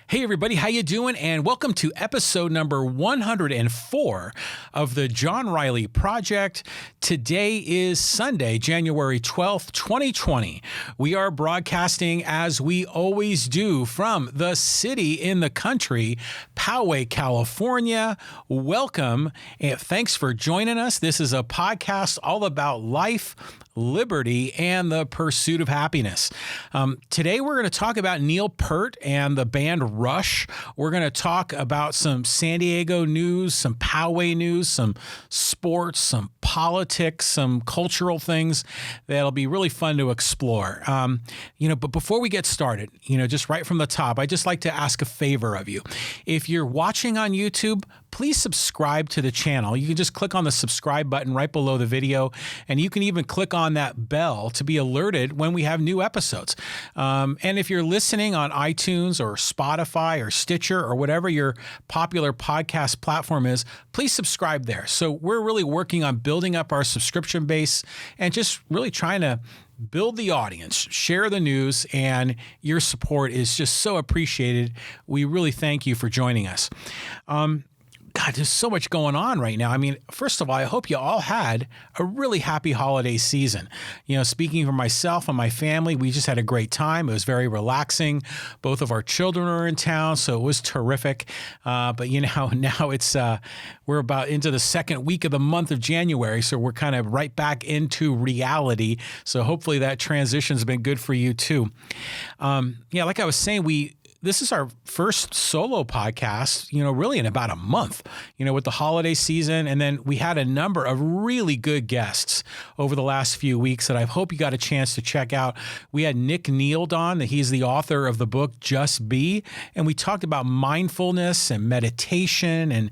Hey everybody, how you doing? And welcome to episode number 104 of the John Riley Project. Today is Sunday, January 12th, 2020. We are broadcasting as we always do from the city in the country, Poway, California. Welcome and thanks for joining us. This is a podcast all about life, liberty, and the pursuit of happiness. Today we're going to talk about Neil Peart and the band Rush. We're going to talk about some San Diego news, some Poway news, some sports, some politics, some cultural things that'll be really fun to explore. But before we get started, just right from the top, I'd just like to ask a favor of you. If you're watching on YouTube, please subscribe to the channel. You can just click on the subscribe button right below the video, and you can even click on that bell to be alerted when we have new episodes. And if you're listening on iTunes or Spotify or Stitcher or whatever your popular podcast platform is, please subscribe there. So we're really working on building up our subscription base and just really trying to build the audience, share the news, and your support is just so appreciated. We really thank you for joining us. God, there's so much going on right now. I mean, first of all, I hope you all had a really happy holiday season. Speaking for myself and my family, we just had a great time. It was very relaxing. Both of our children are in town, so it was terrific. But now it's we're about into the second week of the month of January, so we're kind of right back into reality. So hopefully that transition's been good for you too. Like I was saying, this is our first solo podcast, really in about a month, with the holiday season. And then we had a number of really good guests over the last few weeks that I hope you got a chance to check out. We had Nick Neild on, he's the author of the book Just Be. And we talked about mindfulness and meditation and,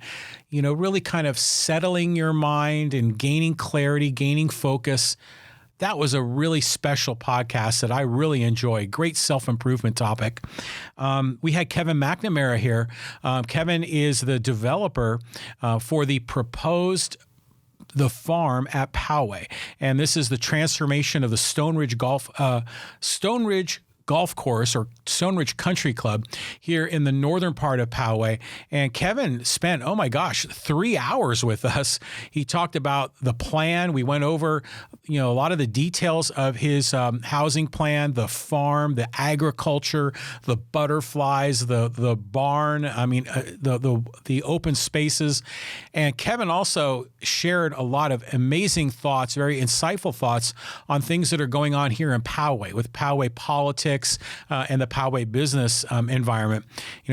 really kind of settling your mind and gaining clarity, gaining focus. That was a really special podcast that I really enjoyed. Great self-improvement topic. We had Kevin McNamara here. Kevin is the developer for the proposed farm at Poway. And this is the transformation of the Stone Ridge Golf Course or Stone Ridge Country Club here in the northern part of Poway. And Kevin spent, 3 hours with us. He talked about the plan. We went over, a lot of the details of his housing plan, the farm, the agriculture, the butterflies, the barn, the open spaces. And Kevin also shared a lot of amazing thoughts, very insightful thoughts on things that are going on here in Poway with Poway politics and the Poway business environment.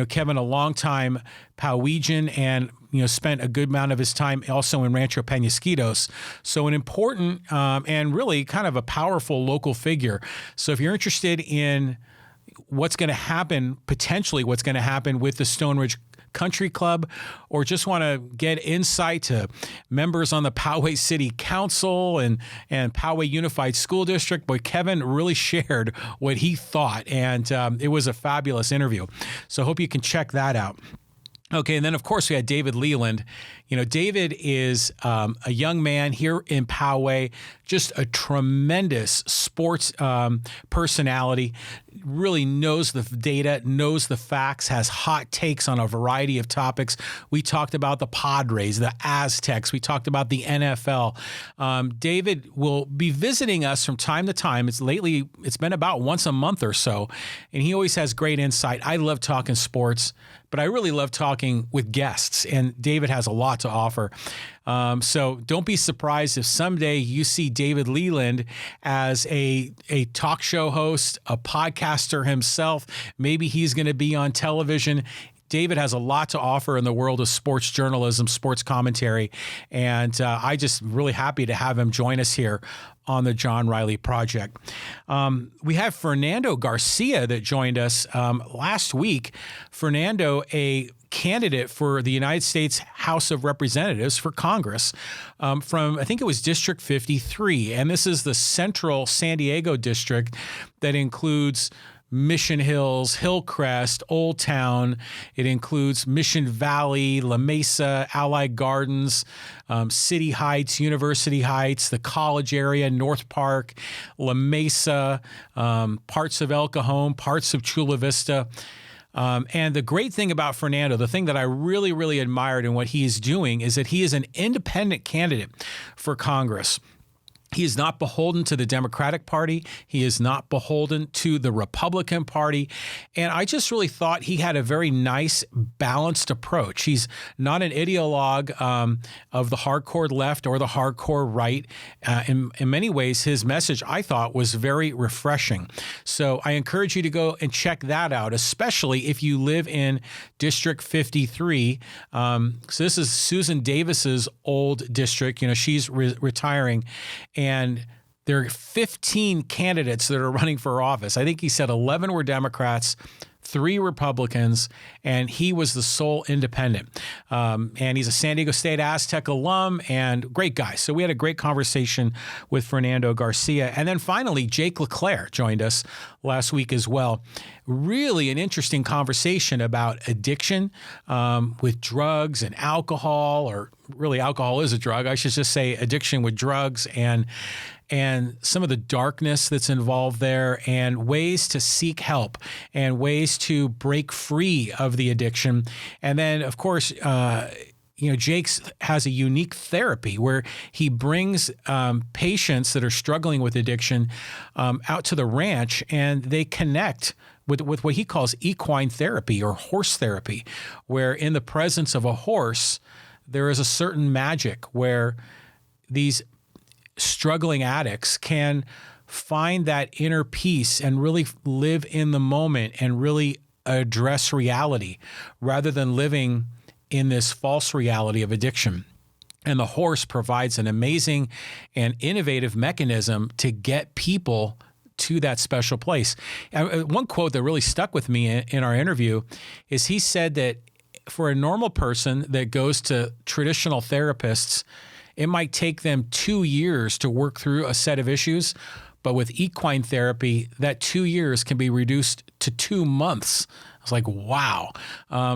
Kevin, a longtime Powegian and, spent a good amount of his time also in Rancho Penasquitos. So an important and really kind of a powerful local figure. So if you're interested in what's going to happen, potentially what's going to happen with the Stone Ridge Country Club, or just want to get insight to members on the Poway City Council and Poway Unified School District, boy, Kevin really shared what he thought, and it was a fabulous interview. So I hope you can check that out. Okay, and then of course we had David Leland. David is a young man here in Poway, just a tremendous sports personality, really knows the data, knows the facts, has hot takes on a variety of topics. We talked about the Padres, the Aztecs. We talked about the NFL. David will be visiting us from time to time. It's been about once a month or so, and he always has great insight. I love talking sports, but I really love talking with guests, and David has a lot to offer. So don't be surprised if someday you see David Leland as a talk show host, a podcaster himself. Maybe he's going to be on television. David has a lot to offer in the world of sports journalism, sports commentary, and I just really happy to have him join us here on the John Riley Project. We have Fernando Garcia that joined us last week. Fernando, a candidate for the United States House of Representatives for Congress from, I think it was District 53. And this is the central San Diego district that includes Mission Hills, Hillcrest, Old Town. It includes Mission Valley, La Mesa, Allied Gardens, City Heights, University Heights, the college area, North Park, La Mesa, parts of El Cajon, parts of Chula Vista. And the great thing about Fernando, the thing that I really, really admired in what he is doing is that he is an independent candidate for Congress. He is not beholden to the Democratic Party. He is not beholden to the Republican Party. And I just really thought he had a very nice, balanced approach. He's not an ideologue of the hardcore left or the hardcore right. In many ways, his message, I thought, was very refreshing. So I encourage you to go and check that out, especially if you live in District 53. So this is Susan Davis's old district. You know, she's retiring. And there are 15 candidates that are running for office. I think he said 11 were Democrats, 3 Republicans, and he was the sole independent. And he's a San Diego State Aztec alum and great guy. So we had a great conversation with Fernando Garcia. And then finally, Jake LeClaire joined us last week as well. Really an interesting conversation about addiction with drugs and alcohol, or really alcohol is a drug. I should just say addiction with drugs and some of the darkness that's involved there, and ways to seek help and ways to break free of the addiction. And then, of course, Jake's has a unique therapy where he brings patients that are struggling with addiction out to the ranch, and they connect with what he calls equine therapy or horse therapy, where in the presence of a horse, there is a certain magic where these struggling addicts can find that inner peace and really live in the moment and really address reality rather than living in this false reality of addiction. And the horse provides an amazing and innovative mechanism to get people to that special place. One quote that really stuck with me in our interview is he said that for a normal person that goes to traditional therapists, it might take them 2 years to work through a set of issues. But with equine therapy, that 2 years can be reduced to 2 months. I was like, wow.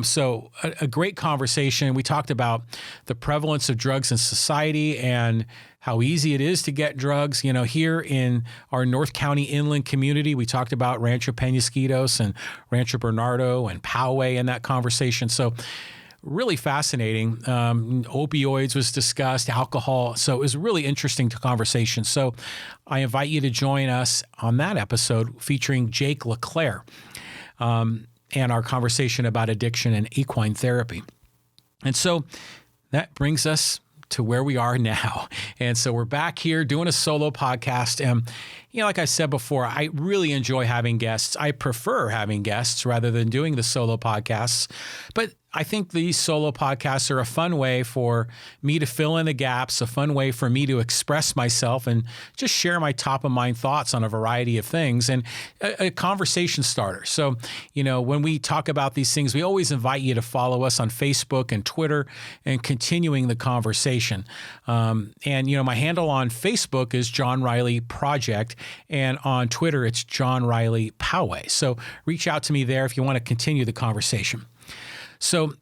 So a great conversation. We talked about the prevalence of drugs in society and how easy it is to get drugs. You know, here in our North County inland community, we talked about Rancho Penasquitos and Rancho Bernardo and Poway in that conversation. So really fascinating. Opioids was discussed, alcohol. So it was a really interesting conversation. So I invite you to join us on that episode featuring Jake LeClaire and our conversation about addiction and equine therapy. And so that brings us to where we are now. And so we're back here doing a solo podcast. And, like I said before, I really enjoy having guests. I prefer having guests rather than doing the solo podcasts. But I think these solo podcasts are a fun way for me to fill in the gaps, a fun way for me to express myself and just share my top of mind thoughts on a variety of things, and a conversation starter. So, when we talk about these things, we always invite you to follow us on Facebook and Twitter and continuing the conversation. My handle on Facebook is John Riley Project, and on Twitter, it's John Riley Poway. So reach out to me there if you want to continue the conversation. So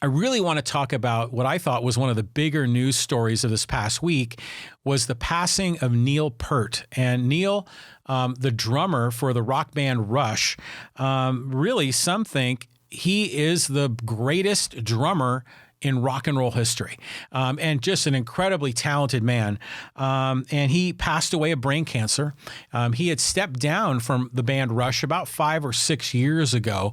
I really want to talk about what I thought was one of the bigger news stories of this past week was the passing of Neil Peart. And Neil, the drummer for the rock band Rush, really some think he is the greatest drummer in rock and roll history, and just an incredibly talented man. And he passed away of brain cancer. He had stepped down from the band Rush about 5 or 6 years ago.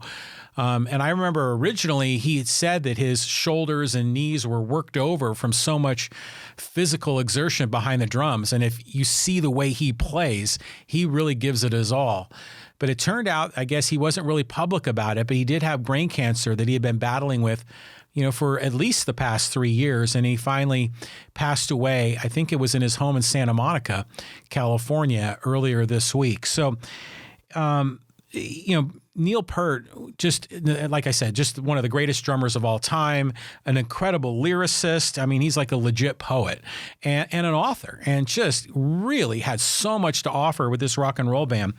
And I remember originally he had said that his shoulders and knees were worked over from so much physical exertion behind the drums. And if you see the way he plays, he really gives it his all. But it turned out, I guess he wasn't really public about it, but he did have brain cancer that he had been battling with, for at least the past 3 years. And he finally passed away. I think it was in his home in Santa Monica, California, earlier this week. So, Neil Peart, just like I said, just one of the greatest drummers of all time, an incredible lyricist. I mean, he's like a legit poet and an author, and just really had so much to offer with this rock and roll band.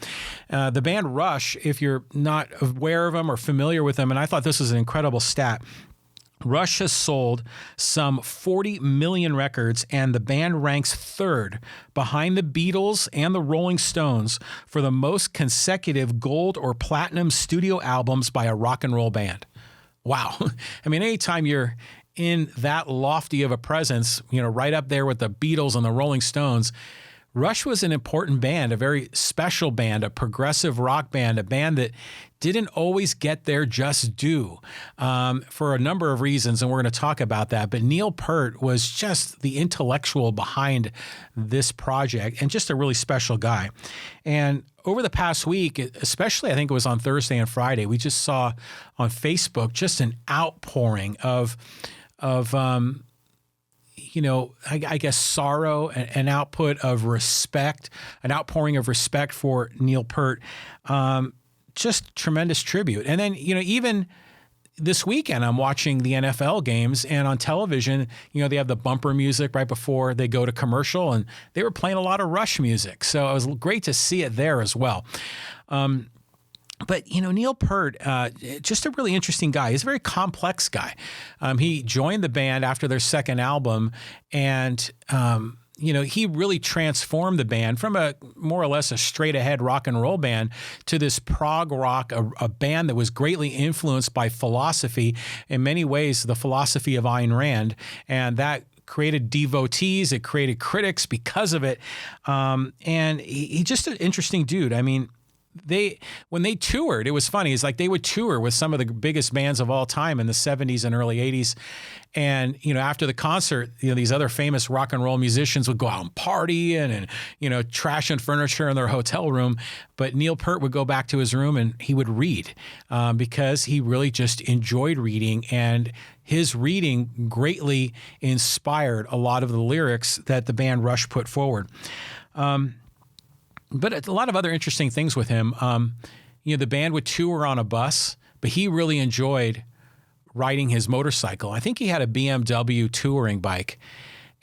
The band Rush, if you're not aware of them or familiar with them, and I thought this was an incredible stat, Rush has sold some 40 million records, and the band ranks third behind the Beatles and the Rolling Stones for the most consecutive gold or platinum studio albums by a rock and roll band. Wow. I mean, anytime you're in that lofty of a presence, right up there with the Beatles and the Rolling Stones, Rush was an important band, a very special band, a progressive rock band, a band that didn't always get their just due for a number of reasons, and we're going to talk about that. But Neil Peart was just the intellectual behind this project and just a really special guy. And over the past week, especially I think it was on Thursday and Friday, we just saw on Facebook just an outpouring of I guess sorrow, an output of respect, an outpouring of respect for Neil Peart. Just tremendous tribute. And then, even this weekend, I'm watching the NFL games, and on television, they have the bumper music right before they go to commercial, and they were playing a lot of Rush music. So it was great to see it there as well. But, Neil Peart, just a really interesting guy. He's a very complex guy. He joined the band after their second album, and, he really transformed the band from a more or less a straight ahead rock and roll band to this prog rock, a band that was greatly influenced by philosophy, in many ways, the philosophy of Ayn Rand. And that created devotees, it created critics because of it. And he's just an interesting dude. I mean, when they toured, it was funny. It's like they would tour with some of the biggest bands of all time in the 70s and early 80s. And, after the concert, these other famous rock and roll musicians would go out and party and trashing furniture in their hotel room. But Neil Peart would go back to his room and he would read because he really just enjoyed reading. And his reading greatly inspired a lot of the lyrics that the band Rush put forward. But a lot of other interesting things with him. The band would tour on a bus, but he really enjoyed riding his motorcycle. I think he had a BMW touring bike,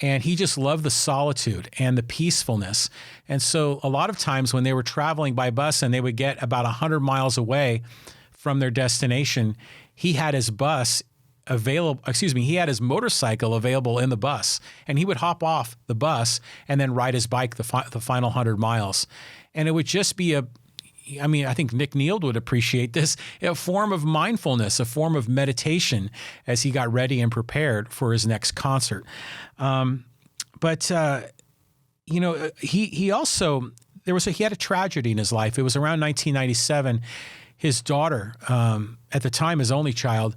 and he just loved the solitude and the peacefulness. And so a lot of times when they were traveling by bus and they would get about 100 miles away from their destination, he had his motorcycle available in the bus, and he would hop off the bus and then ride his bike the final 100 miles. And it would just be I think Nick Neal would appreciate this, a form of mindfulness, a form of meditation as he got ready and prepared for his next concert. He also, he had a tragedy in his life. It was around 1997. His daughter, at the time his only child,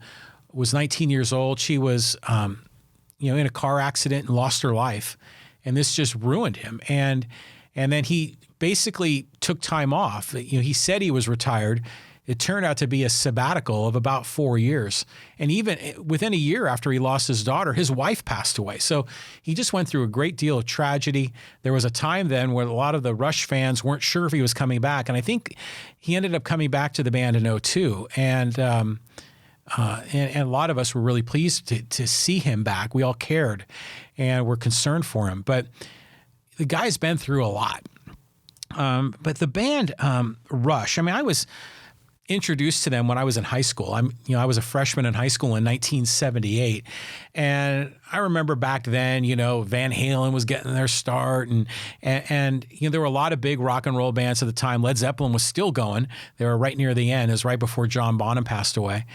was 19 years old. She was, in a car accident and lost her life. And this just ruined him. And then he basically took time off. He said he was retired. It turned out to be a sabbatical of about 4 years. And even within a year after he lost his daughter, his wife passed away. So he just went through a great deal of tragedy. There was a time then where a lot of the Rush fans weren't sure if he was coming back. And I think he ended up coming back to the band in 2002. And a lot of us were really pleased to see him back. We all cared and were concerned for him. But the guy's been through a lot. But the band Rush, I was introduced to them when I was in high school. I was a freshman in high school in 1978. And I remember back then, Van Halen was getting their start and there were a lot of big rock and roll bands at the time. Led Zeppelin was still going. They were right near the end. It was right before John Bonham passed away.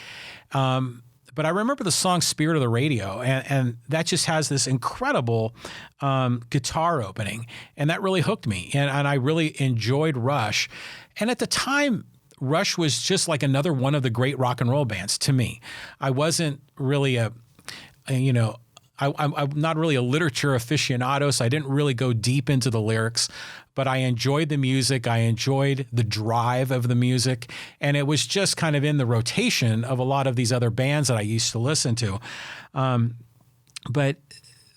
But I remember the song Spirit of the Radio, and that just has this incredible guitar opening, and that really hooked me, and I really enjoyed Rush. And at the time, Rush was just like another one of the great rock and roll bands to me. I wasn't really I'm not really a literature aficionado, so I didn't really go deep into the lyrics, but I enjoyed the music. I enjoyed the drive of the music, and it was just kind of in the rotation of a lot of these other bands that I used to listen to. But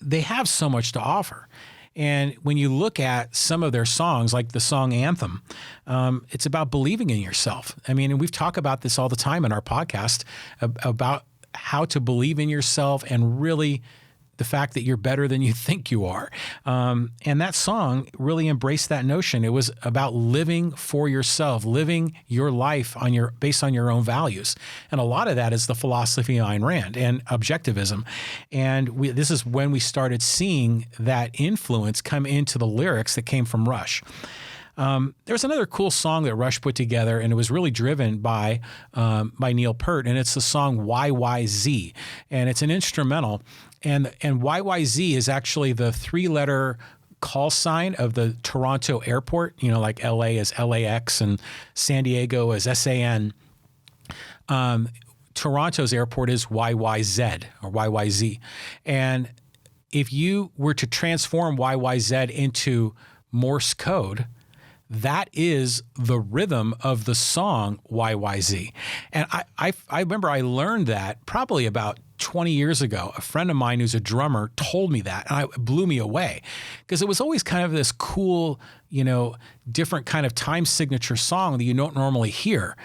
they have so much to offer. And when you look at some of their songs, like the song Anthem, it's about believing in yourself. And we've talked about this all the time in our podcast about how to believe in yourself and really the fact that you're better than you think you are. And that song really embraced that notion. It was about living for yourself, living your life based on your own values. And a lot of that is the philosophy of Ayn Rand and objectivism. And this is when we started seeing that influence come into the lyrics that came from Rush. There's another cool song that Rush put together, and it was really driven by Neil Peart, and it's the song YYZ, and it's an instrumental. And YYZ is actually the 3-letter call sign of the Toronto airport, like LA is LAX and San Diego is SAN. Toronto's airport is YYZ or YYZ. And if you were to transform YYZ into Morse code, that is the rhythm of the song YYZ. And I remember I learned that probably about 20 years ago. A friend of mine who's a drummer told me that, and it blew me away because it was always kind of this cool, different kind of time signature song that you don't normally hear.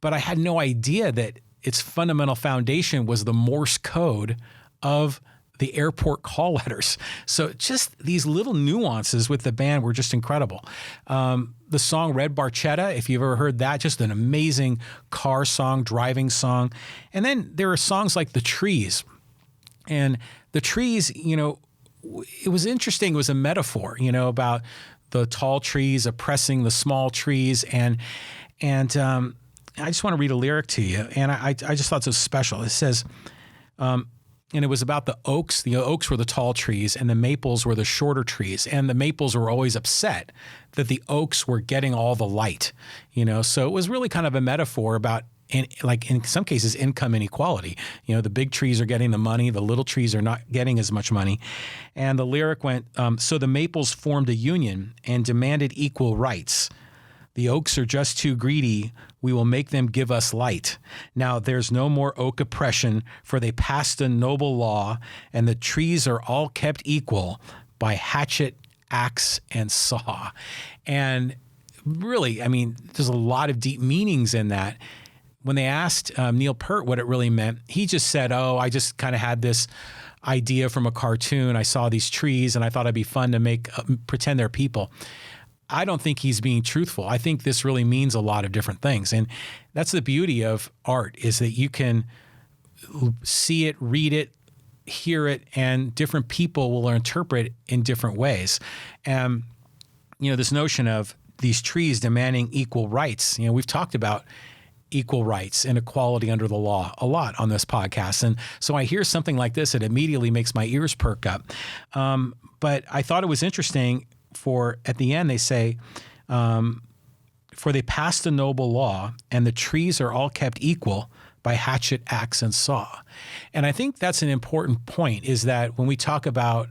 But I had no idea that its fundamental foundation was the Morse code of the airport call letters. So just these little nuances with the band were just incredible. The song Red Barchetta, if you've ever heard that, just an amazing car song, driving song. And then there are songs like The Trees. And The Trees, it was interesting. It was a metaphor, about the tall trees oppressing the small trees. And I just want to read a lyric to you. And I just thought it was special. It says, and it was about the oaks. The oaks were the tall trees and the maples were the shorter trees. And the maples were always upset that the oaks were getting all the light, So it was really kind of a metaphor about, in some cases, income inequality. The big trees are getting the money. The little trees are not getting as much money. And the lyric went, so the maples formed a union and demanded equal rights. The oaks are just too greedy. We will make them give us light. Now there's no more oak oppression, for they passed a noble law, and the trees are all kept equal by hatchet, axe, and saw. And really, there's a lot of deep meanings in that. When they asked Neil Peart what it really meant, he just said, I just kind of had this idea from a cartoon. I saw these trees, and I thought it'd be fun to pretend they're people. I don't think he's being truthful. I think this really means a lot of different things. And that's the beauty of art, is that you can see it, read it, hear it, and different people will interpret it in different ways. And, this notion of these trees demanding equal rights, we've talked about equal rights and equality under the law a lot on this podcast. And so I hear something like this, it immediately makes my ears perk up. But I thought it was interesting. At the end, they say, for they passed a noble law, and the trees are all kept equal by hatchet, axe, and saw. And I think that's an important point, is that when we talk about,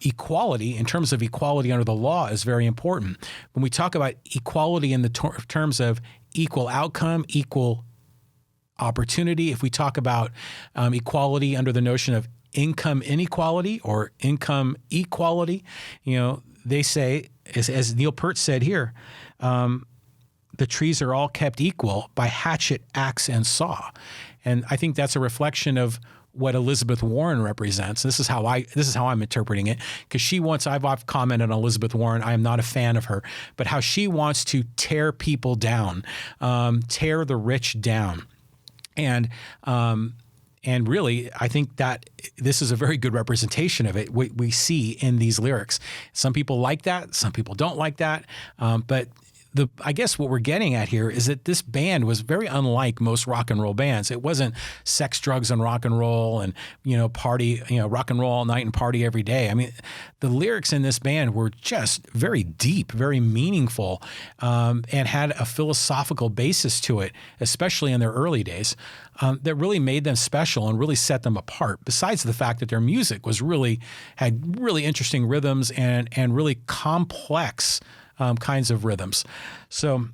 equality, in terms of equality under the law, is very important. When we talk about equality in the terms of equal outcome, equal opportunity, if we talk about equality under the notion of income inequality or income equality, they say, as Neil Peart said here, the trees are all kept equal by hatchet, axe, and saw. And I think that's a reflection of what Elizabeth Warren represents. This is how I'm interpreting it, because I've commented on Elizabeth Warren. I am not a fan of her, but how she wants to tear people down, tear the rich down. And really, I think that this is a very good representation of it, we see in these lyrics. Some people like that. Some people don't like that. But I guess what we're getting at here is that this band was very unlike most rock and roll bands. It wasn't sex, drugs, and rock and roll and, party, rock and roll all night and party every day. The lyrics in this band were just very deep, very meaningful, and had a philosophical basis to it, especially in their early days, that really made them special and really set them apart, besides the fact that their music had really interesting rhythms and really complex kinds of rhythms. So,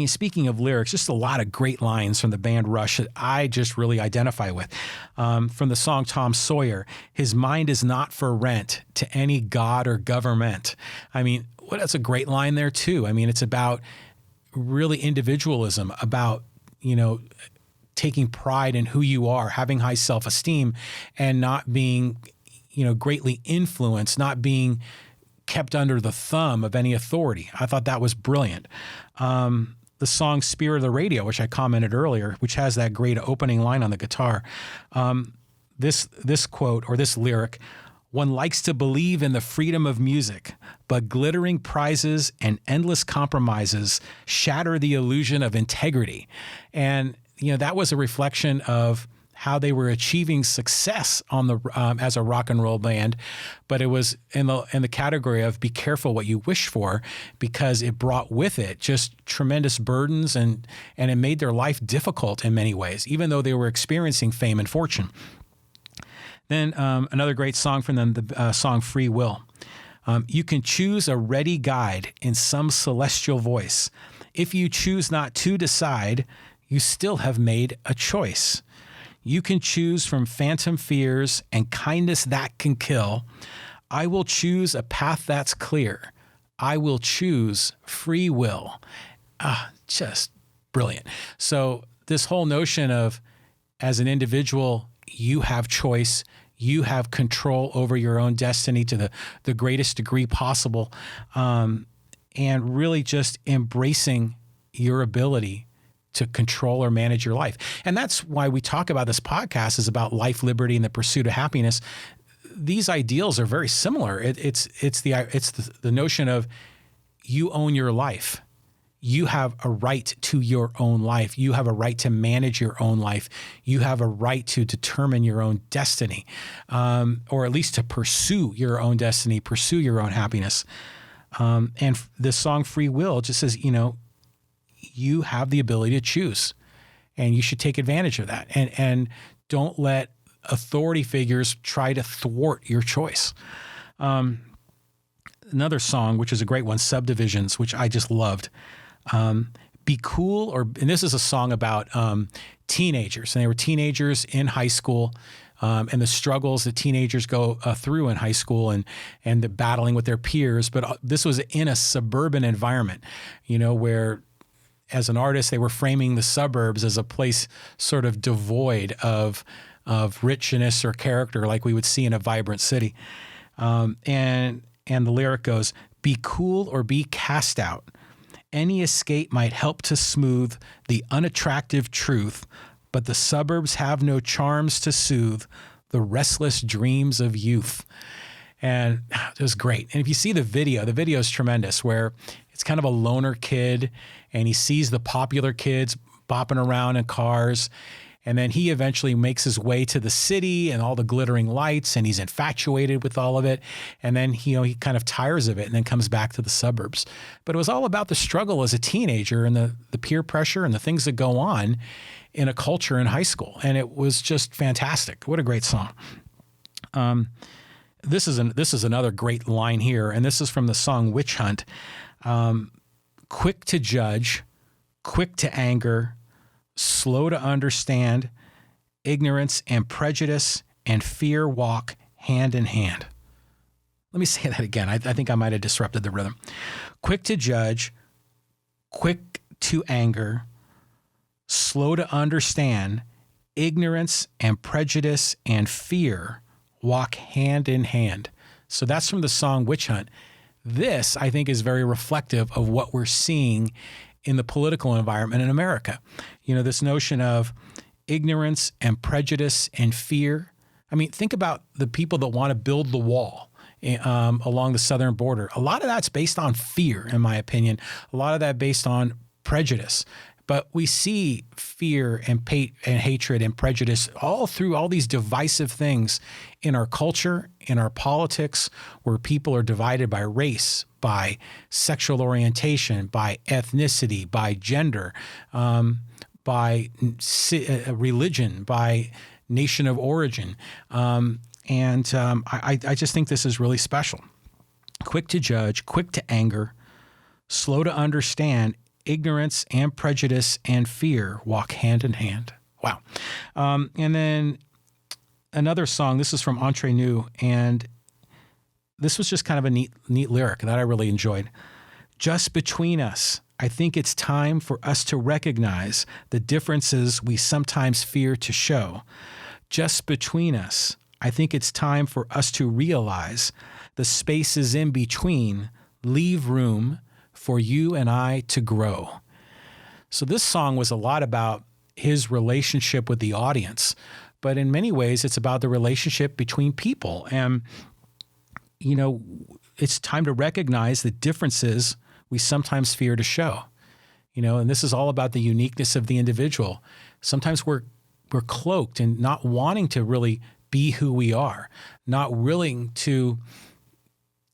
speaking of lyrics, just a lot of great lines from the band Rush that I just really identify with. From the song Tom Sawyer, his mind is not for rent to any god or government. That's a great line there too. It's about really individualism, about, taking pride in who you are, having high self-esteem, and not being, greatly influenced, not being kept under the thumb of any authority. I thought that was brilliant. The song Spirit of the Radio, which I commented earlier, which has that great opening line on the guitar. This quote or this lyric, "One likes to believe in the freedom of music, but glittering prizes and endless compromises shatter the illusion of integrity." And, that was a reflection of how they were achieving success on the as a rock and roll band, but it was in the category of be careful what you wish for, because it brought with it just tremendous burdens and it made their life difficult in many ways, even though they were experiencing fame and fortune. Then another great song from them, the song Free Will. "You can choose a ready guide in some celestial voice. If you choose not to decide, you still have made a choice. You can choose from phantom fears and kindness that can kill. I will choose a path that's clear. I will choose free will." Just brilliant. So this whole notion of, as an individual, you have choice, you have control over your own destiny to the greatest degree possible, and really just embracing your ability to control or manage your life. And that's why we talk about this podcast is about life, liberty, and the pursuit of happiness. These ideals are very similar. It's the notion of you own your life. You have a right to your own life. You have a right to manage your own life. You have a right to determine your own destiny, or at least to pursue your own destiny, pursue your own happiness. And this song Free Will just says, you have the ability to choose, and you should take advantage of that. And don't let authority figures try to thwart your choice. Another song, which is a great one, Subdivisions, which I just loved. Be cool, and this is a song about teenagers, and they were teenagers in high school, and the struggles that teenagers go through in high school, and the battling with their peers. But this was in a suburban environment, where, as an artist, they were framing the suburbs as a place sort of devoid of richness or character like we would see in a vibrant city. And the lyric goes, "Be cool or be cast out. Any escape might help to smooth the unattractive truth, but the suburbs have no charms to soothe the restless dreams of youth." And it was great. And if you see the video is tremendous, where it's kind of a loner kid, and he sees the popular kids bopping around in cars. And then he eventually makes his way to the city and all the glittering lights, and he's infatuated with all of it. And then he kind of tires of it and then comes back to the suburbs. But it was all about the struggle as a teenager and the peer pressure and the things that go on in a culture in high school. And it was just fantastic. What a great song. This is another great line here, and this is from the song Witch Hunt. "Quick to judge, quick to anger, slow to understand, ignorance and prejudice and fear walk hand in hand." Let me say that again. I think I might have disrupted the rhythm. Quick to judge, quick to anger, slow to understand, ignorance and prejudice and fear walk hand in hand. So that's from the song Witch Hunt. This, I think, is very reflective of what we're seeing in the political environment in America. This notion of ignorance and prejudice and fear. I mean, think about the people that want to build the wall along the southern border. A lot of that's based on fear, in my opinion. A lot of that based on prejudice. But we see fear and hatred and prejudice all through all these divisive things in our culture, in our politics, where people are divided by race, by sexual orientation, by ethnicity, by gender, by religion, by nation of origin. I just think this is really special. Quick to judge, quick to anger, slow to understand, ignorance and prejudice and fear walk hand in hand. Wow. And then another song, this is from Entre, Nous, and this was just kind of a neat lyric that I really enjoyed. "Just between us, I think it's time for us to recognize the differences we sometimes fear to show. Just between us, I think it's time for us to realize the spaces in between leave room for you and I to grow. So this song was a lot about his relationship with the audience, but in many ways it's about the relationship between people. And, you know, it's time to recognize the differences we sometimes fear to show. You know, and this is all about the uniqueness of the individual. Sometimes we're cloaked in not wanting to really be who we are, not willing to,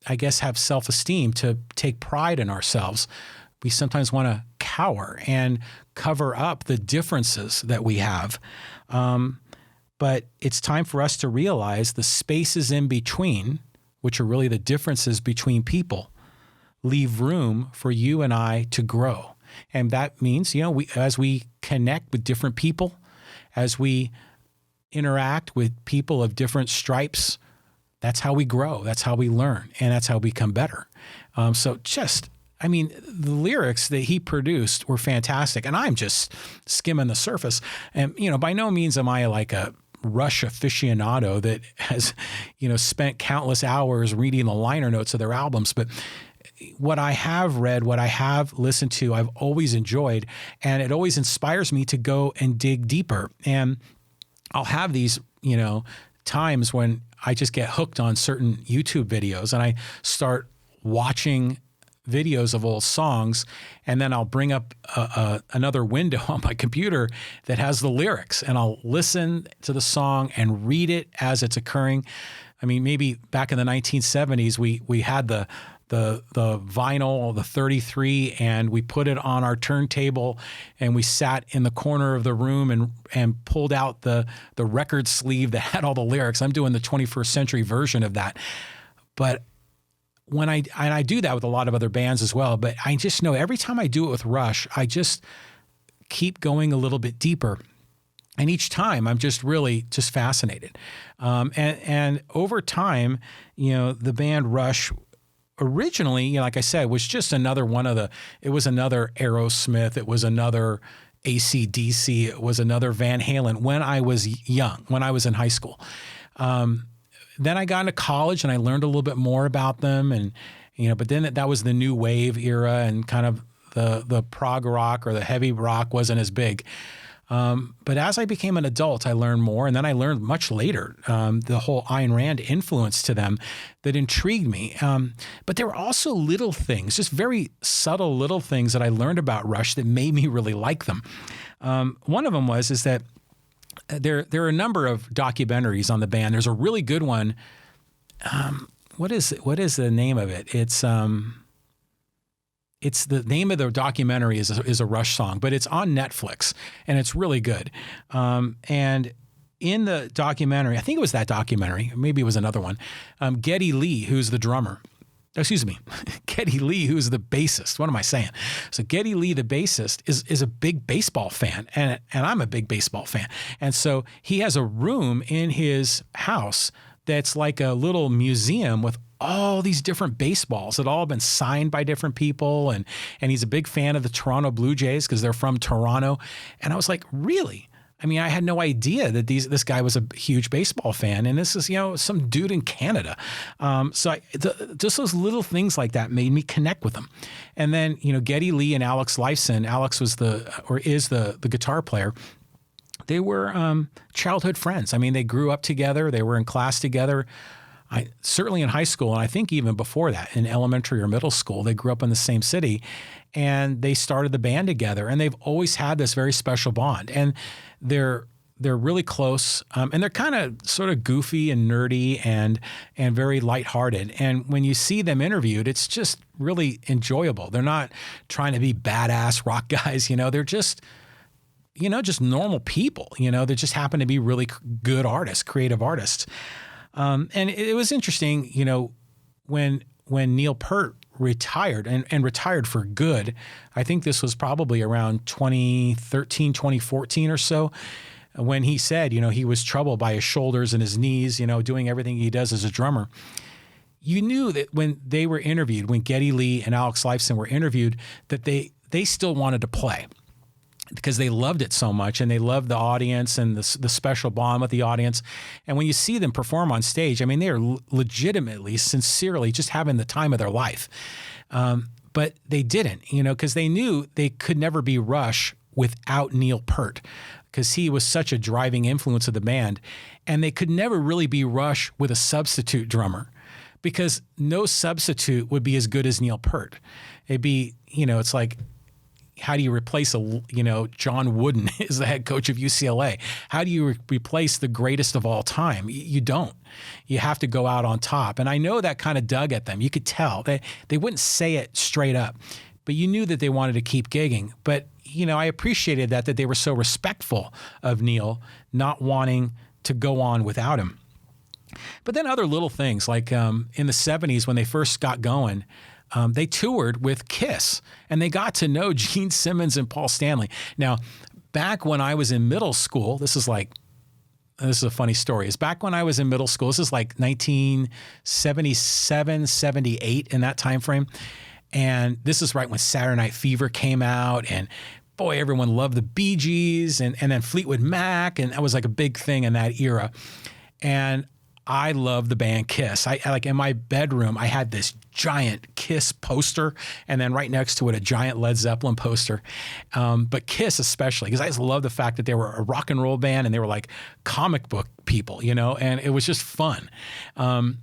I guess, have self-esteem, to take pride in ourselves. We sometimes want to cower and cover up the differences that we have. But it's time for us to realize the spaces in between, which are really the differences between people, leave room for you and I to grow. And that means, you know, as we connect with different people, as we interact with people of different stripes, that's how we grow, that's how we learn, and that's how we become better. The lyrics that he produced were fantastic, and I'm just skimming the surface. And, you know, by no means am I like a Rush aficionado that has, you know, spent countless hours reading the liner notes of their albums, but what I have read, what I have listened to, I've always enjoyed, and it always inspires me to go and dig deeper. And I'll have these, you know, times when I just get hooked on certain YouTube videos and I start watching videos of old songs, and then I'll bring up another window on my computer that has the lyrics, and I'll listen to the song and read it as it's occurring. I mean, maybe back in the 1970s, we had the vinyl, the 33, and we put it on our turntable, and we sat in the corner of the room and pulled out the record sleeve that had all the lyrics. I'm doing the 21st century version of that. But when I do that with a lot of other bands as well, but I just know every time I do it with Rush, I just keep going a little bit deeper. And each time I'm just really just fascinated. And over time, you know, the band Rush originally, you know, like I said, was just another it was another Aerosmith, it was another AC/DC, it was another Van Halen when I was young, when I was in high school. Then I got into college and I learned a little bit more about them, and, you know, but then that was the new wave era, and kind of the prog rock or the heavy rock wasn't as big. But as I became an adult, I learned more, and then I learned much later the whole Ayn Rand influence to them that intrigued me. But there were also little things, just very subtle little things that I learned about Rush that made me really like them. One of them is that there are a number of documentaries on the band. There's a really good one. What is the name of it? It's the name of the documentary is a Rush song, but it's on Netflix, and it's really good. And in the documentary, I think it was that documentary, maybe it was another one, Geddy Lee, who's the drummer. Excuse me, Geddy Lee, who's the bassist. What am I saying? So Geddy Lee, the bassist, is a big baseball fan, and I'm a big baseball fan. And so he has a room in his house that's like a little museum with all these different baseballs that all have been signed by different people. And he's a big fan of the Toronto Blue Jays because they're from Toronto. And I was like, really? I mean, I had no idea that this guy was a huge baseball fan, and this is, you know, some dude in Canada. Just those little things like that made me connect with him. And then, you know, Geddy Lee and Alex Lifeson, Alex is the guitar player. They were childhood friends. I mean, they grew up together. They were in class together. Certainly in high school, and I think even before that, in elementary or middle school, they grew up in the same city, and they started the band together, and they've always had this very special bond. And they're really close, and they're kind of sort of goofy and nerdy and very lighthearted. And when you see them interviewed, it's just really enjoyable. They're not trying to be badass rock guys, you know. They're just, you know, just normal people, you know. They just happen to be really good artists, creative artists. And it was interesting, you know, when Neil Peart retired and retired for good. I think this was probably around 2013, 2014 or so, when he said, you know, he was troubled by his shoulders and his knees, you know, doing everything he does as a drummer. You knew that when they were interviewed, when Geddy Lee and Alex Lifeson were interviewed, that they still wanted to play because they loved it so much, and they loved the audience and the special bond with the audience. And when you see them perform on stage, I mean, they are legitimately, sincerely just having the time of their life. But they didn't, because they knew they could never be Rush without Neil Peart, because he was such a driving influence of the band. And they could never really be Rush with a substitute drummer, because no substitute would be as good as Neil Peart. It'd be, it's like, how do you replace John Wooden is the head coach of UCLA? How do you replace the greatest of all time? You don't. You have to go out on top. And I know that kind of dug at them. You could tell. They wouldn't say it straight up, but you knew that they wanted to keep gigging. But, I appreciated that they were so respectful of Neil, not wanting to go on without him. But then other little things, like in the 70s when they first got going, they toured with KISS, and they got to know Gene Simmons and Paul Stanley. Now, back when I was in middle school, this is a funny story. It's back when I was in middle school. This is like 1977, 78 in that time frame. And this is right when Saturday Night Fever came out, and boy, everyone loved the Bee Gees, and then Fleetwood Mac, and that was like a big thing in that era. And I love the band KISS. I like in my bedroom, I had this giant KISS poster, and then right next to it, a giant Led Zeppelin poster. But KISS especially, because I just love the fact that they were a rock and roll band, and they were like comic book people, and it was just fun. And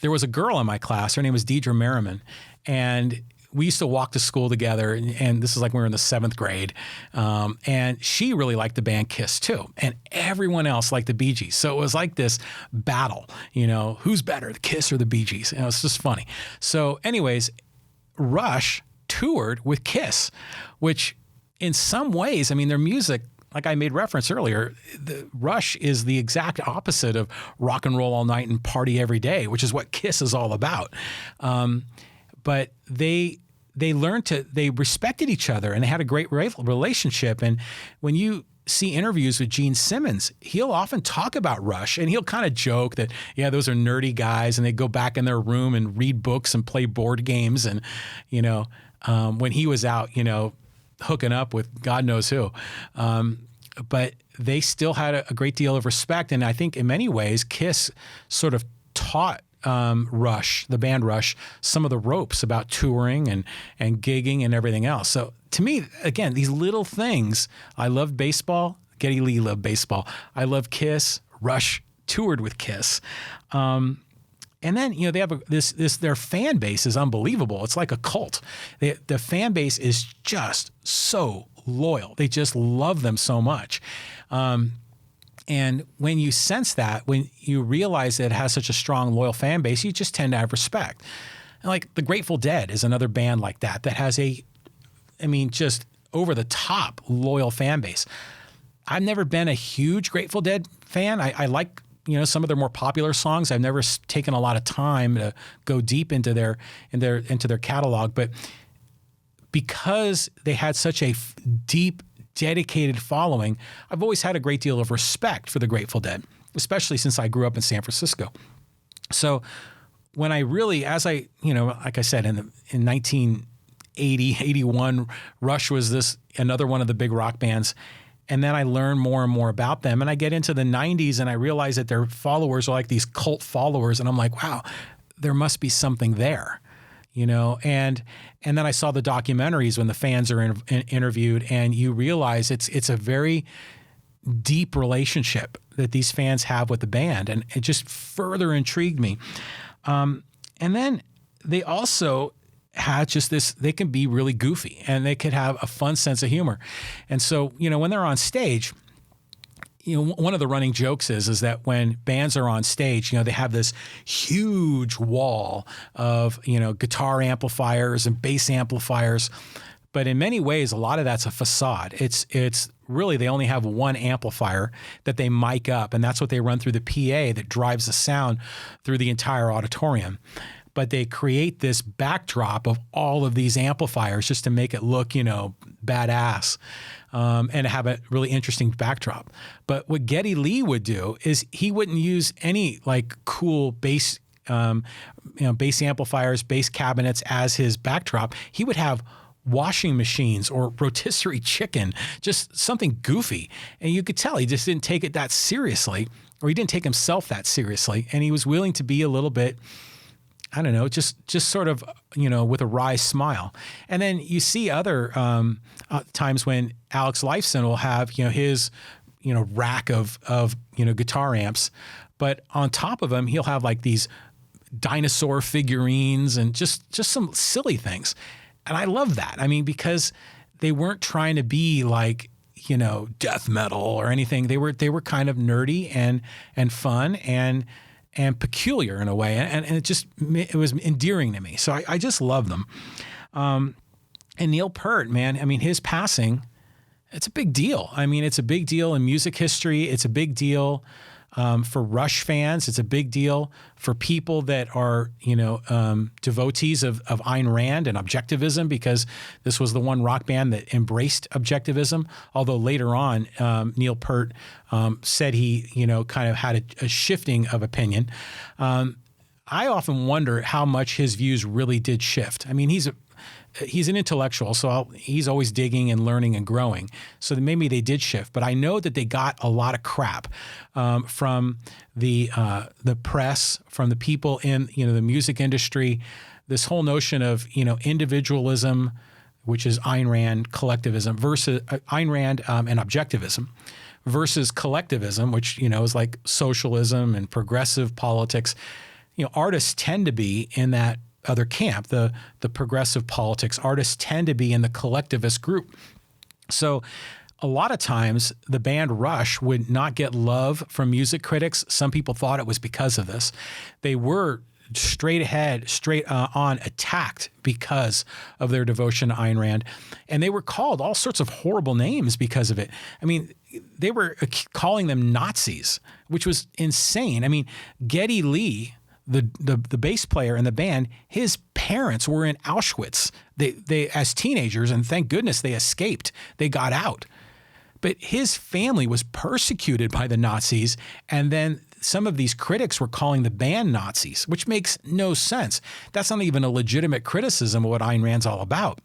there was a girl in my class. Her name was Deidre Merriman, and we used to walk to school together, and this is like when we were in the 7th grade. And she really liked the band KISS too. And everyone else liked the Bee Gees. So it was like this battle, who's better, the KISS or the Bee Gees? And it was just funny. So anyways, Rush toured with KISS, which in some ways, I mean, their music, like I made reference earlier, the Rush is the exact opposite of rock and roll all night and party every day, which is what KISS is all about. But they respected each other, and they had a great relationship. And when you see interviews with Gene Simmons, he'll often talk about Rush, and he'll kind of joke that, yeah, those are nerdy guys, and they go back in their room and read books and play board games. And, when he was out, hooking up with God knows who. But they still had a great deal of respect. And I think in many ways, KISS sort of taught Rush, the band Rush, some of the ropes about touring and gigging and everything else. So to me, again, these little things, I loved baseball. Geddy Lee loved baseball. I love KISS. Rush toured with KISS. And then, they have their fan base is unbelievable. It's like a cult. The fan base is just so loyal. They just love them so much. And when you sense that, when you realize that it has such a strong, loyal fan base, you just tend to have respect. And like the Grateful Dead is another band like that has just over the top loyal fan base. I've never been a huge Grateful Dead fan. I like, some of their more popular songs. I've never taken a lot of time to go deep into their catalog, but because they had such a deep, dedicated following, I've always had a great deal of respect for the Grateful Dead, especially since I grew up in San Francisco. So when I really, like I said, in 1980, 81, Rush was another one of the big rock bands. And then I learned more and more about them. And I get into the 90s and I realize that their followers are like these cult followers. And I'm like, wow, there must be something there. And then I saw the documentaries when the fans are interviewed, and you realize it's a very deep relationship that these fans have with the band, and it just further intrigued me. And then they also had just this, they can be really goofy, and they could have a fun sense of humor. And so, when they're on stage, one of the running jokes is that when bands are on stage, they have this huge wall of, guitar amplifiers and bass amplifiers. But in many ways, a lot of that's a facade. It's really, they only have one amplifier that they mic up, and that's what they run through the PA that drives the sound through the entire auditorium. But they create this backdrop of all of these amplifiers just to make it look, badass, and have a really interesting backdrop. But what Geddy Lee would do is he wouldn't use any like cool bass, bass amplifiers, bass cabinets as his backdrop. He would have washing machines or rotisserie chicken, just something goofy. And you could tell he just didn't take it that seriously, or he didn't take himself that seriously. And he was willing to be a little bit, I don't know, just sort of, with a wry smile. And then you see other times when Alex Lifeson will have, his, rack of guitar amps, but on top of him, he'll have like these dinosaur figurines and just some silly things. And I love that. I mean, because they weren't trying to be like, death metal or anything. They were kind of nerdy and fun and peculiar in a way. And it was endearing to me. So I just love them. And Neil Peart, man, I mean, his passing, it's a big deal. I mean, it's a big deal in music history. It's a big deal for Rush fans. It's a big deal for people that are, devotees of Ayn Rand and Objectivism, because this was the one rock band that embraced Objectivism. Although later on, Neil Peart said he, kind of had a shifting of opinion. I often wonder how much his views really did shift. I mean, he's an intellectual, so he's always digging and learning and growing. So maybe they did shift, but I know that they got a lot of crap from the press, from the people in the music industry. This whole notion of individualism, which is Ayn Rand collectivism, versus Ayn Rand and Objectivism, versus collectivism, which is like socialism and progressive politics. Artists tend to be in that other camp, the progressive politics. Artists tend to be in the collectivist group. So a lot of times the band Rush would not get love from music critics. Some people thought it was because of this. They were straight on attacked because of their devotion to Ayn Rand. And they were called all sorts of horrible names because of it. I mean, they were calling them Nazis, which was insane. I mean, Geddy Lee, the bass player in the band, his parents were in Auschwitz. They as teenagers, and thank goodness they escaped. They got out. But his family was persecuted by the Nazis, and then some of these critics were calling the band Nazis, which makes no sense. That's not even a legitimate criticism of what Ayn Rand's all about.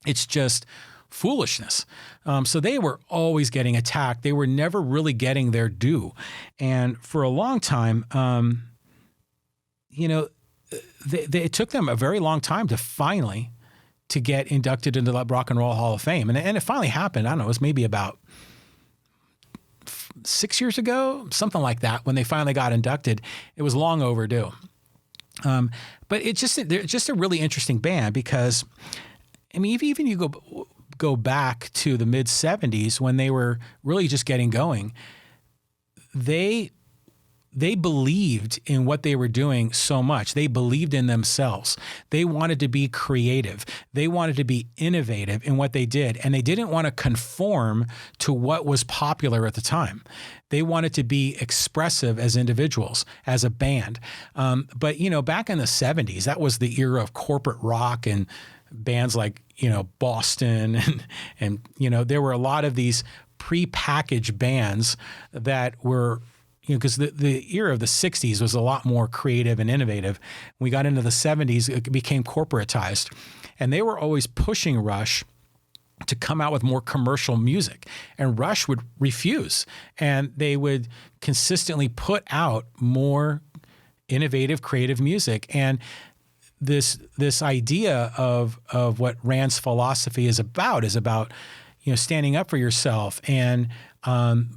It's just foolishness. So they were always getting attacked. They were never really getting their due. And for a long time, it took them a very long time to finally to get inducted into the Rock and Roll Hall of Fame. And it finally happened. I don't know, it was maybe about 6 years ago, something like that, when they finally got inducted. It was long overdue. But they're just a really interesting band because, I mean, even you go back to the mid-'70s when they were really just getting going, they believed in what they were doing so much. They believed in themselves. They wanted to be creative. They wanted to be innovative in what they did. And they didn't want to conform to what was popular at the time. They wanted to be expressive as individuals, as a band. But, back in the 70s, that was the era of corporate rock and bands like, Boston. And there were a lot of these prepackaged bands that were, because the era of the 60s was a lot more creative and innovative. When we got into the 70s, it became corporatized. And they were always pushing Rush to come out with more commercial music. And Rush would refuse. And they would consistently put out more innovative, creative music. And this idea of what Rand's philosophy is about standing up for yourself and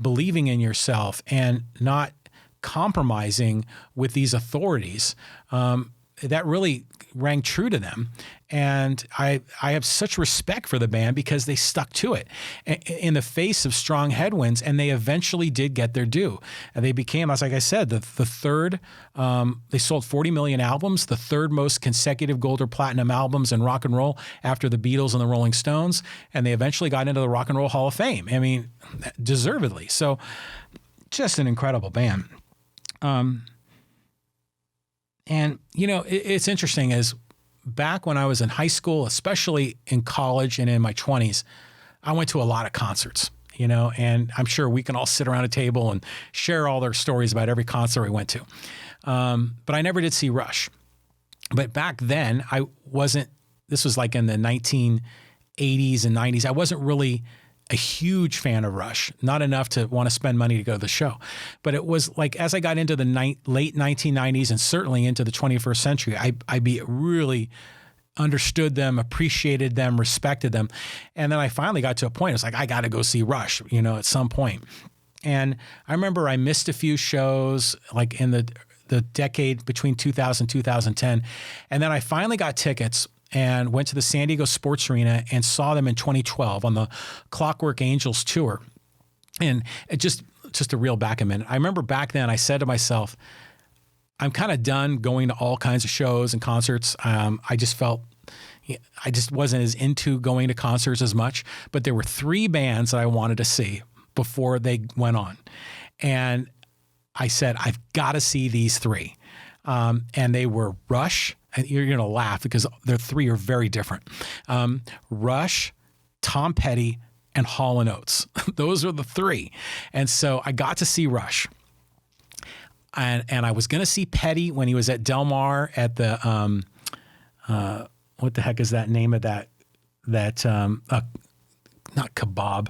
believing in yourself and not compromising with these authorities. That really rang true to them. And I have such respect for the band because they stuck to it in the face of strong headwinds, and they eventually did get their due. And they became, as like I said, the third, they sold 40 million albums, the third most consecutive gold or platinum albums in rock and roll after the Beatles and the Rolling Stones. And they eventually got into the Rock and Roll Hall of Fame. I mean, deservedly. So just an incredible band. And, it's interesting is back when I was in high school, especially in college and in my 20s, I went to a lot of concerts, and I'm sure we can all sit around a table and share all their stories about every concert we went to. But I never did see Rush. But back then, I wasn't this was like in the 1980s and 90s. I wasn't really a huge fan of Rush, not enough to want to spend money to go to the show. But it was like, as I got into the late 1990s and certainly into the 21st century, I really understood them, appreciated them, respected them. And then I finally got to a point, it's like, I got to go see Rush, at some point. And I remember I missed a few shows like in the decade between 2000 and 2010. And then I finally got tickets and went to the San Diego Sports Arena and saw them in 2012 on the Clockwork Angels tour. And it just to reel back a minute, I remember back then I said to myself, I'm kind of done going to all kinds of shows and concerts. I just wasn't as into going to concerts as much, but there were 3 bands that I wanted to see before they went on. And I said, I've got to see these 3. And they were Rush, and you're going to laugh because the 3 are very different. Rush, Tom Petty, and Hall & Oates. Those are the 3. And so I got to see Rush. And I was going to see Petty when he was at Del Mar at the, what the heck is that name of that not Kebab.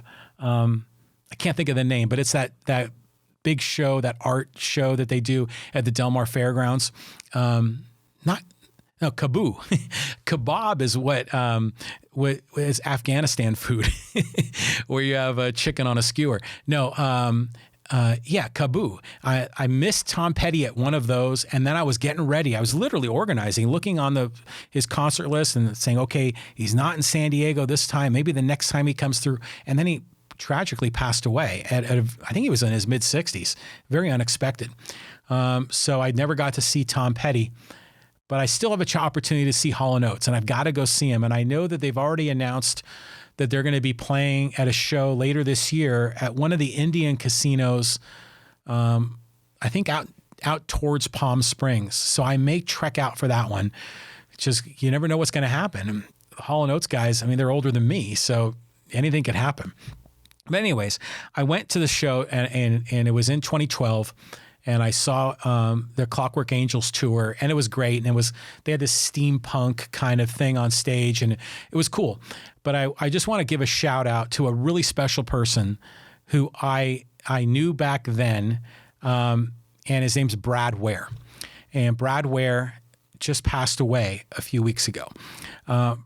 I can't think of the name, but it's that big show, that art show that they do at the Del Mar Fairgrounds. Kaboo. Kebab is what is Afghanistan food, where you have a chicken on a skewer. No, Kaboo. I missed Tom Petty at one of those, and then I was getting ready. I was literally organizing, looking on his concert list and saying, okay, he's not in San Diego this time. Maybe the next time he comes through. And then he tragically passed away I think he was in his mid-60s. Very unexpected. So I never got to see Tom Petty, but I still have an opportunity to see Hall & Oates, and I've got to go see him. And I know that they've already announced that they're going to be playing at a show later this year at one of the Indian casinos, I think out towards Palm Springs. So I may trek out for that one. Just, you never know what's going to happen. And Hall & Oates guys, I mean, they're older than me, so anything could happen. But anyways, I went to the show, and it was in 2012, and I saw the Clockwork Angels tour, and it was great. And they had this steampunk kind of thing on stage, and it was cool. But I just want to give a shout out to a really special person who I knew back then, and his name's Brad Ware. And Brad Ware just passed away a few weeks ago.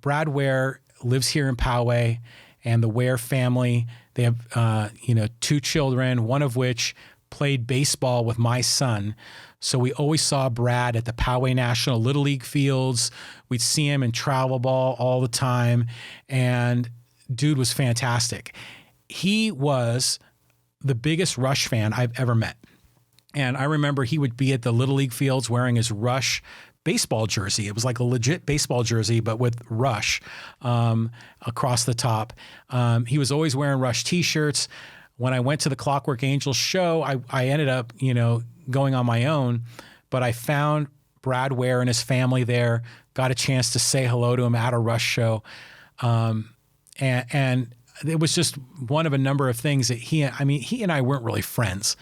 Brad Ware lives here in Poway, and the Ware family, they have 2 children, one of which played baseball with my son. So we always saw Brad at the Poway National Little League fields. We'd see him in travel ball all the time. And dude was fantastic. He was the biggest Rush fan I've ever met. And I remember he would be at the Little League fields wearing his Rush baseball jersey. It was like a legit baseball jersey, but with Rush across the top. He was always wearing Rush t-shirts. When I went to the Clockwork Angels show, I ended up, going on my own, but I found Brad Ware and his family there, got a chance to say hello to him at a Rush show. And it was just one of a number of things that he and I weren't really friends,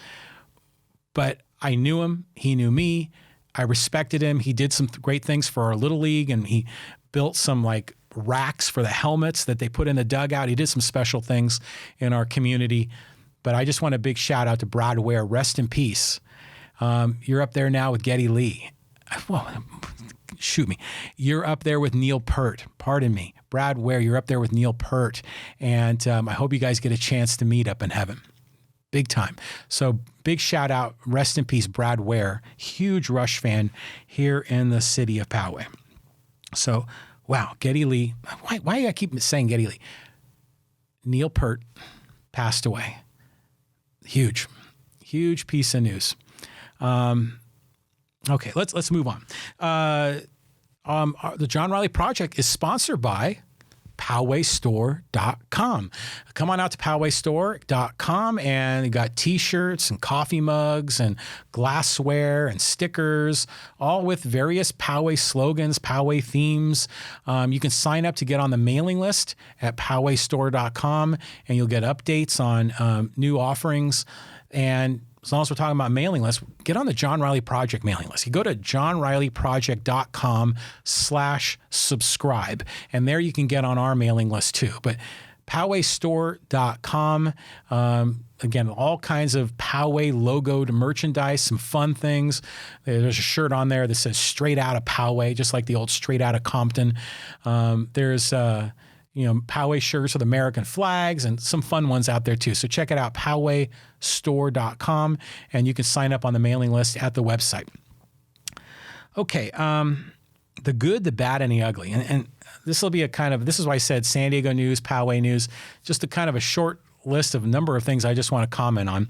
but I knew him. He knew me. I respected him. He did some great things for our Little League, and he built some like racks for the helmets that they put in the dugout. He did some special things in our community. But I just want a big shout out to Brad Ware. Rest in peace. You're up there now with Geddy Lee. Whoa, shoot me. You're up there with Neil Peart. Pardon me. Brad Ware, you're up there with Neil Peart. And I hope you guys get a chance to meet up in heaven. Big time. So big shout out. Rest in peace, Brad Ware. Huge Rush fan here in the city of Poway. So, wow, Geddy Lee. Why do I keep saying Geddy Lee? Neil Peart passed away. Huge piece of news. Okay, let's move on. The John Riley Project is sponsored by PowayStore.com. Come on out to PowayStore.com, and you got t-shirts and coffee mugs and glassware and stickers, all with various Poway slogans, Poway themes. You can sign up to get on the mailing list at PowayStore.com, and you'll get updates on new offerings. And as long as we're talking about mailing lists, get on the John Riley Project mailing list. You go to johnrileyproject.com/subscribe, and there you can get on our mailing list too. But PowayStore.com, again, all kinds of Poway logoed merchandise, some fun things. There's a shirt on there that says straight out of Poway, just like the old straight out of Compton. There's Poway shirts with American flags and some fun ones out there too. So check it out, PowayStore.com, and you can sign up on the mailing list at the website. Okay, the good, the bad, and the ugly. And this will be this is why I said San Diego news, Poway news, just a kind of a short list of a number of things I just want to comment on.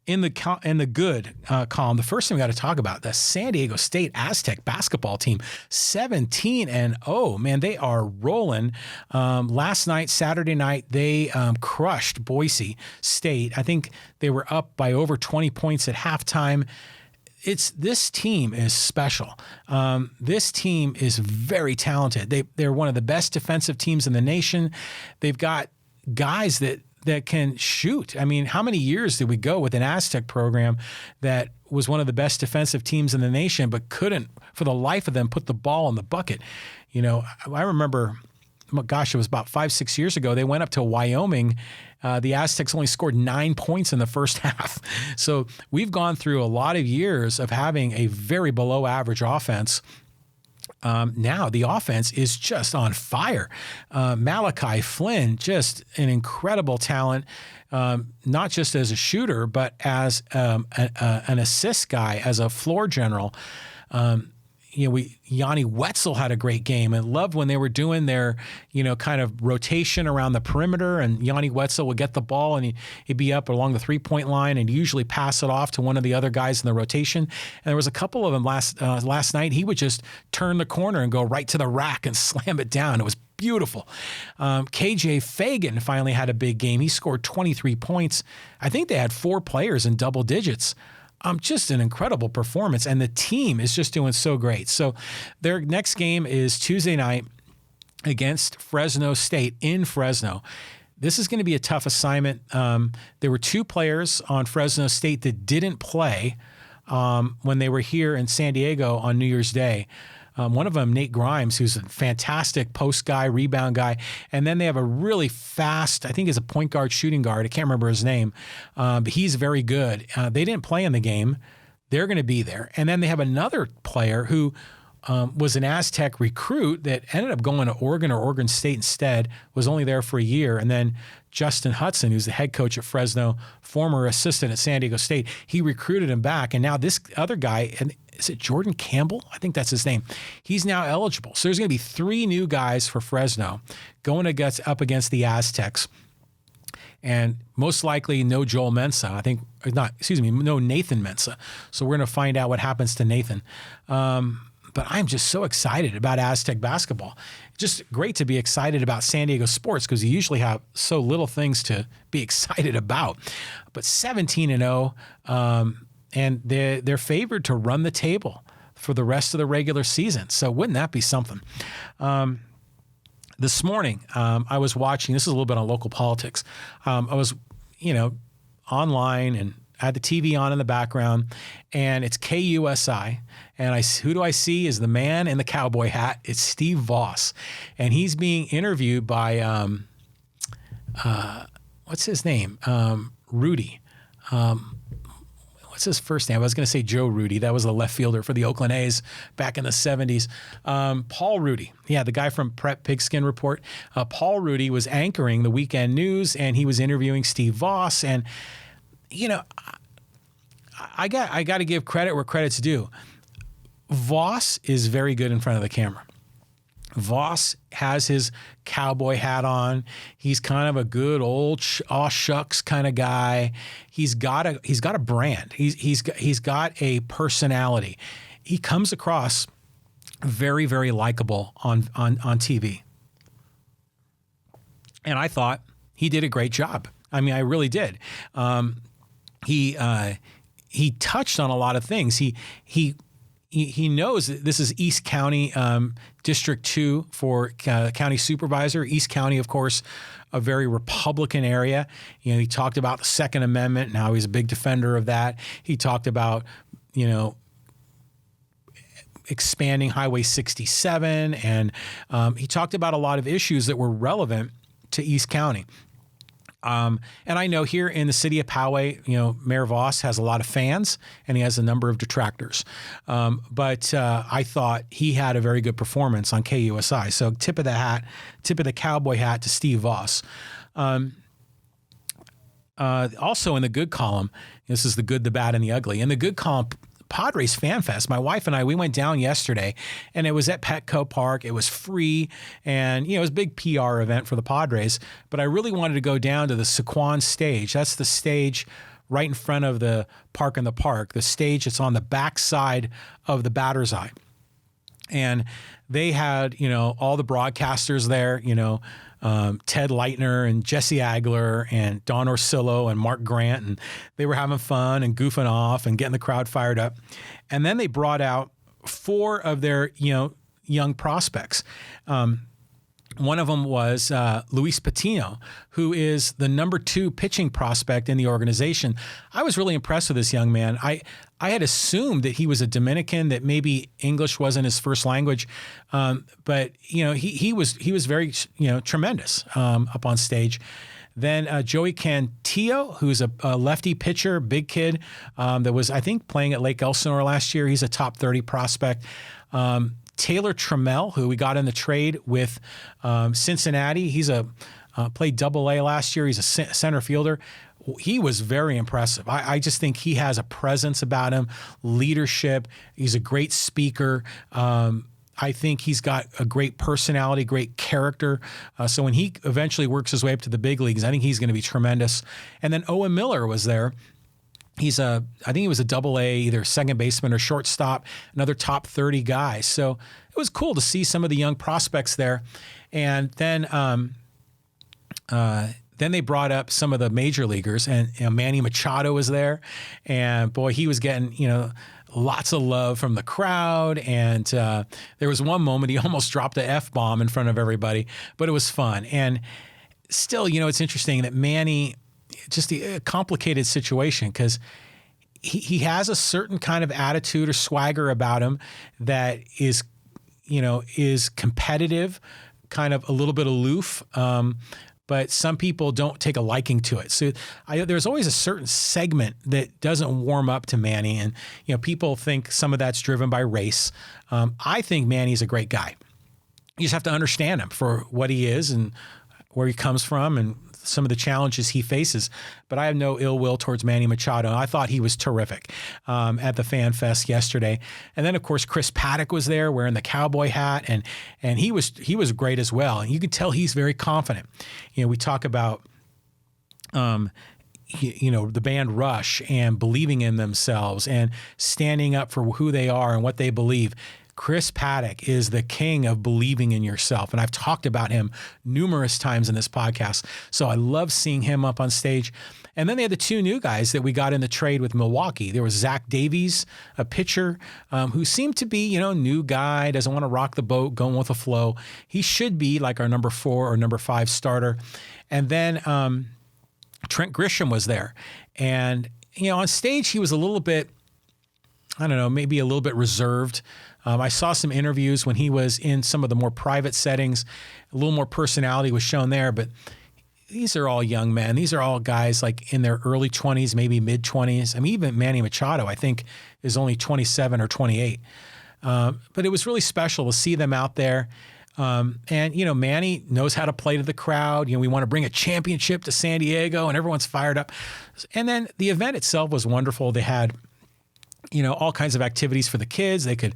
In the good column, the first thing we got to talk about, the San Diego State Aztec basketball team, 17-0. Man, they are rolling. Last night, Saturday night, they crushed Boise State. I think they were up by over 20 points at halftime. This team is special. This team is very talented. They're one of the best defensive teams in the nation. They've got guys that can shoot. I mean, how many years did we go with an Aztec program that was one of the best defensive teams in the nation, but couldn't, for the life of them, put the ball in the bucket? I remember, it was about 5-6 years ago, they went up to Wyoming. The Aztecs only scored 9 points in the first half. So we've gone through a lot of years of having a very below average offense. Now the offense is just on fire. Malachi Flynn, just an incredible talent, not just as a shooter, but as an assist guy, as a floor general. Yanni Wetzel had a great game, and loved when they were doing their, kind of rotation around the perimeter, and Yanni Wetzel would get the ball and he'd be up along the 3-point line and usually pass it off to one of the other guys in the rotation. And there was a couple of them last night. He would just turn the corner and go right to the rack and slam it down. It was beautiful. KJ Fagan finally had a big game. He scored 23 points. I think they had 4 players in double digits. Just an incredible performance, and the team is just doing so great. So their next game is Tuesday night against Fresno State in Fresno. This is going to be a tough assignment. There were 2 players on Fresno State that didn't play when they were here in San Diego on New Year's Day. One of them, Nate Grimes, who's a fantastic post guy, rebound guy. And then they have a really fast, I think he's a point guard, shooting guard. I can't remember his name, but he's very good. They didn't play in the game. They're going to be there. And then they have another player who was an Aztec recruit that ended up going to Oregon or Oregon State instead, was only there for a year. And then Justin Hudson, who's the head coach at Fresno, former assistant at San Diego State, he recruited him back. And now this other guy, and is it Jordan Campbell? I think that's his name. He's now eligible. So there's going to be 3 new guys for Fresno going up against the Aztecs. And most likely no Joel Mensah. No Nathan Mensah. So we're going to find out what happens to Nathan. But I'm just so excited about Aztec basketball. Just great to be excited about San Diego sports because you usually have so little things to be excited about. But 17-0, and they're favored to run the table for the rest of the regular season. So wouldn't that be something? This morning, I was watching, this is a little bit on local politics. I was, online and I had the TV on in the background, and it's KUSI. And who do I see is the man in the cowboy hat? It's Steve Vaus. And he's being interviewed by, what's his name? Rudy. What's his first name? I was going to say Joe Rudy. That was the left fielder for the Oakland A's back in the 70s. Paul Rudy. Yeah, the guy from Prep Pigskin Report. Paul Rudy was anchoring the weekend news, and he was interviewing Steve Vaus. And, I got to give credit where credit's due. Vaus is very good in front of the camera. Vaus has his cowboy hat on. He's kind of a good old aw shucks kind of guy. He's got a brand. He's got a personality. He comes across very, very likable on TV. And I thought he did a great job. I mean, I really did. He touched on a lot of things. He he knows that this is East County, District 2 for county supervisor. East County, of course, a very Republican area. He talked about the Second Amendment and how he's a big defender of that. He talked about, expanding Highway 67, and he talked about a lot of issues that were relevant to East County. And I know here in the city of Poway, Mayor Vaus has a lot of fans and he has a number of detractors. But I thought he had a very good performance on KUSI. So tip of the cowboy hat to Steve Vaus. Also in the good column, this is the good, the bad, and the ugly. In the good column, Padres Fanfest. My wife and I, we went down yesterday, and it was at Petco Park. It was free, and it was a big PR event for the Padres. But I really wanted to go down to the Sequan stage. That's the stage right in front of the Park in the Park. The stage that's on the back side of the batter's eye, and they had all the broadcasters there. Ted Leitner and Jesse Agler and Don Orsillo and Mark Grant, and they were having fun and goofing off and getting the crowd fired up. And then they brought out 4 of their, young prospects. One of them was Luis Patino, who is the number 2 pitching prospect in the organization. I was really impressed with this young man. I had assumed that he was a Dominican, that maybe English wasn't his first language, but he was very tremendous up on stage. Then Joey Cantillo, who's a lefty pitcher, big kid, that was, I think, playing at Lake Elsinore last year. He's a top 30 prospect. Taylor Trammell, who we got in the trade with Cincinnati. He's played Double-A last year. He's a center fielder. He was very impressive. I just think he has a presence about him, leadership. He's a great speaker. I think he's got a great personality, great character. So when he eventually works his way up to the big leagues, I think he's going to be tremendous. And then Owen Miller was there. I think he was a Double-A, either second baseman or shortstop, another top 30 guy. So it was cool to see some of the young prospects there. And then they brought up some of the major leaguers, and Manny Machado was there. And boy, he was getting, lots of love from the crowd. And there was one moment he almost dropped an F-bomb in front of everybody, but it was fun. And still, it's interesting that Manny, just a complicated situation, because he has a certain kind of attitude or swagger about him that is competitive, kind of a little bit aloof, but some people don't take a liking to it. So there's always a certain segment that doesn't warm up to Manny, and people think some of that's driven by race. I think Manny's a great guy. You just have to understand him for what he is and where he comes from and some of the challenges he faces. But I have no ill will towards Manny Machado. I thought he was terrific at the Fanfest yesterday. And then, of course, Chris Paddack was there wearing the cowboy hat, and he was great as well. And you could tell he's very confident. We talk about the band Rush and believing in themselves and standing up for who they are and what they believe. Chris Paddack is the king of believing in yourself. And I've talked about him numerous times in this podcast. So I love seeing him up on stage. And then they had the 2 new guys that we got in the trade with Milwaukee. There was Zach Davies, a pitcher who seemed to be, new guy, doesn't want to rock the boat, going with the flow. He should be like our number 4 or number 5 starter. And then Trent Grisham was there. And, on stage, he was a little bit, I don't know, maybe a little bit reserved. I saw some interviews when he was in some of the more private settings. A little more personality was shown there, but these are all young men. These are all guys like in their early 20s, maybe mid-20s. I mean, even Manny Machado, I think, is only 27 or 28. But it was really special to see them out there. And Manny knows how to play to the crowd. We want to bring a championship to San Diego, and everyone's fired up. And then the event itself was wonderful. They had, all kinds of activities for the kids. They could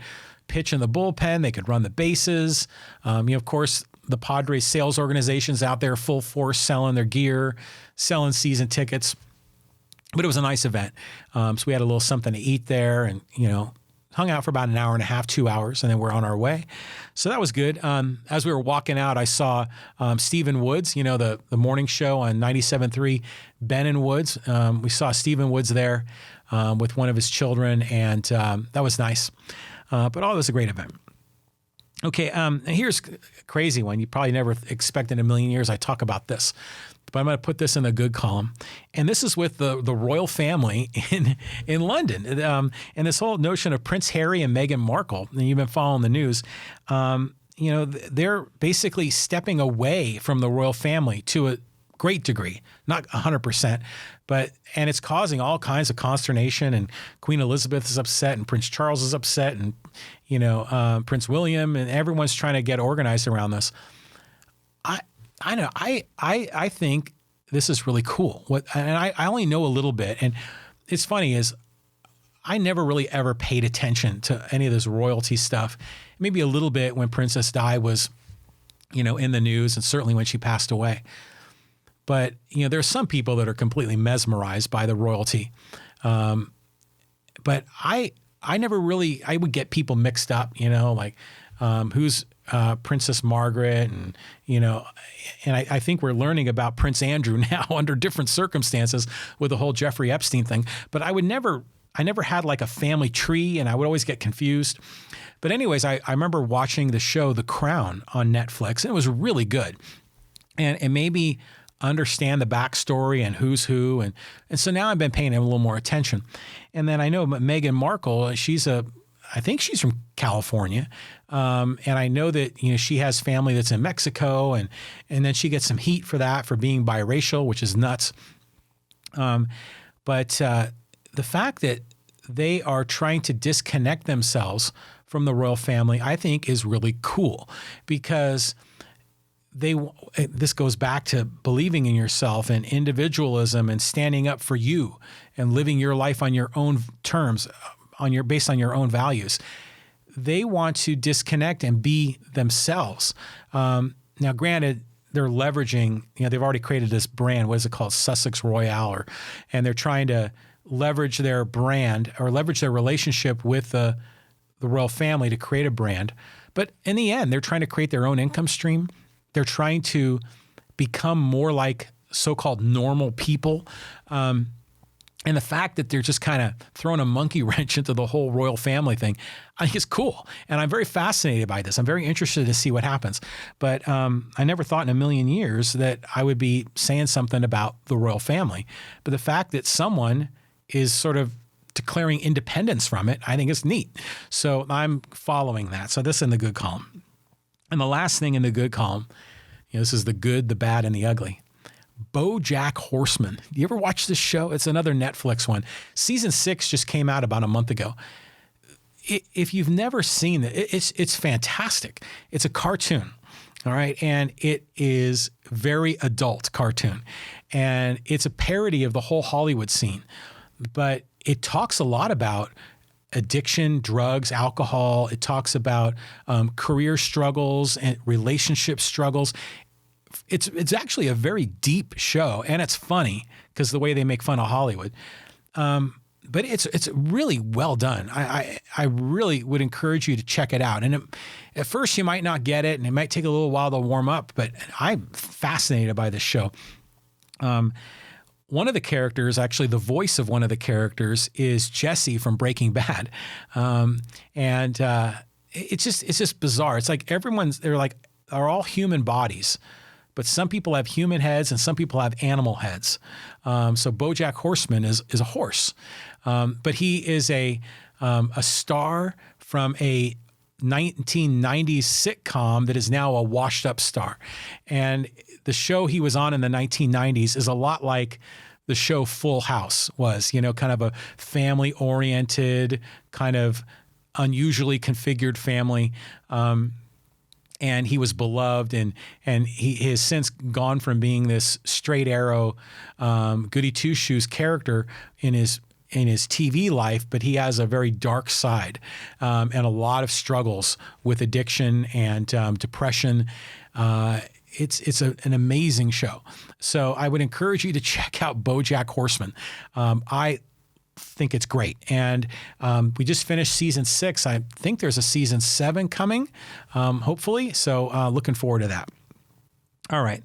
pitch in the bullpen. They could run the bases. Of course, the Padres sales organization's out there full force selling their gear, selling season tickets. But it was a nice event. So we had a little something to eat there and, hung out for about an hour and a half, 2 hours, and then we're on our way. So that was good. As we were walking out, I saw Stephen Woods, the morning show on 97.3, Ben and Woods. We saw Stephen Woods there with one of his children, and that was nice. But it was a great event. Okay, here's a crazy one. You probably never expect in a million years I talk about this. But I'm going to put this in the good column. And this is with the royal family in London. And this whole notion of Prince Harry and Meghan Markle, and you've been following the news, they're basically stepping away from the royal family to a great degree, not 100%, and it's causing all kinds of consternation, and Queen Elizabeth is upset, and Prince Charles is upset, and, Prince William, and everyone's trying to get organized around this. I know. I think this is really cool. And I only know a little bit. And it's funny is I never really ever paid attention to any of this royalty stuff. Maybe a little bit when Princess Di was, in the news, and certainly when she passed away. But, there's some people that are completely mesmerized by the royalty. But I never really, I would get people mixed up, who's Princess Margaret, and I think we're learning about Prince Andrew now under different circumstances with the whole Jeffrey Epstein thing. But I never had like a family tree, and I would always get confused. But anyways, I remember watching the show The Crown on Netflix, and it was really good. And it made me understand the backstory and who's who. And so now I've been paying a little more attention. And then I know Meghan Markle, I think she's from California. And I know that, she has family that's in Mexico, and then she gets some heat for that, for being biracial, which is nuts. But the fact that they are trying to disconnect themselves from the royal family, I think is really cool, because this goes back to believing in yourself and individualism and standing up for you and living your life on your own terms, based on your own values. They want to disconnect and be themselves. Now, granted, they're leveraging, they've already created this brand. What is it called? Sussex Royale, and they're trying to leverage their brand or leverage their relationship with the royal family to create a brand. But in the end, they're trying to create their own income stream. They're trying to become more like so-called normal people. And the fact that they're just kind of throwing a monkey wrench into the whole royal family thing, I think is cool. And I'm very fascinated by this. I'm very interested to see what happens. But I never thought in a million years that I would be saying something about the royal family. But the fact that someone is sort of declaring independence from it, I think is neat. So I'm following that. So this is in the good column. And the last thing in the good column, this is the good, the bad, and the ugly. BoJack Horseman. You ever watch this show? It's another Netflix one. Season 6 just came out about a month ago. If you've never seen it, it's fantastic. It's a cartoon, all right? And it is very adult cartoon. And it's a parody of the whole Hollywood scene. But it talks a lot about addiction, drugs, alcohol. It talks about career struggles and relationship struggles. It's actually a very deep show, and it's funny because the way they make fun of Hollywood. But it's really well done. I really would encourage you to check it out. And at first you might not get it, and it might take a little while to warm up, but I'm fascinated by this show. One of the characters, actually the voice of one of the characters, is Jesse from Breaking Bad. It's just bizarre. It's like are all human bodies, but some people have human heads and some people have animal heads. So BoJack Horseman is a horse, but he is a star from a 1990s sitcom that is now a washed up star. And the show he was on in the 1990s is a lot like the show Full House was, kind of a family oriented, kind of unusually configured family. And he was beloved, and he has since gone from being this straight arrow, goody two shoes character in his TV life, but he has a very dark side, and a lot of struggles with addiction and depression. It's an amazing show. So I would encourage you to check out BoJack Horseman. I think it's great. And we just finished season 6. I think there's a season 7 coming, hopefully. So looking forward to that. All right.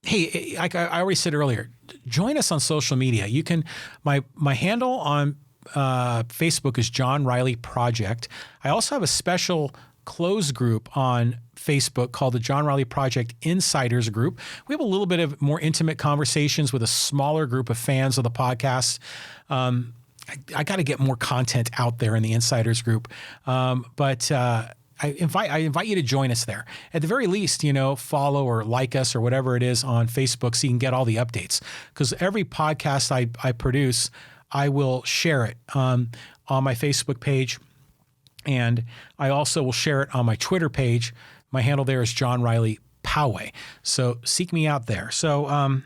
Hey, like I already said earlier, join us on social media. You can, my handle on Facebook is John Riley Project. I also have a special closed group on Facebook called the John Riley Project Insiders Group. We have a little bit of more intimate conversations with a smaller group of fans of the podcast. I got to get more content out there in the Insiders Group. But I invite you to join us there. At the very least, follow or like us or whatever it is on Facebook so you can get all the updates. Because every podcast I produce, I will share it on my Facebook page. And I also will share it on my Twitter page. My handle there is John Riley Poway. So seek me out there. So,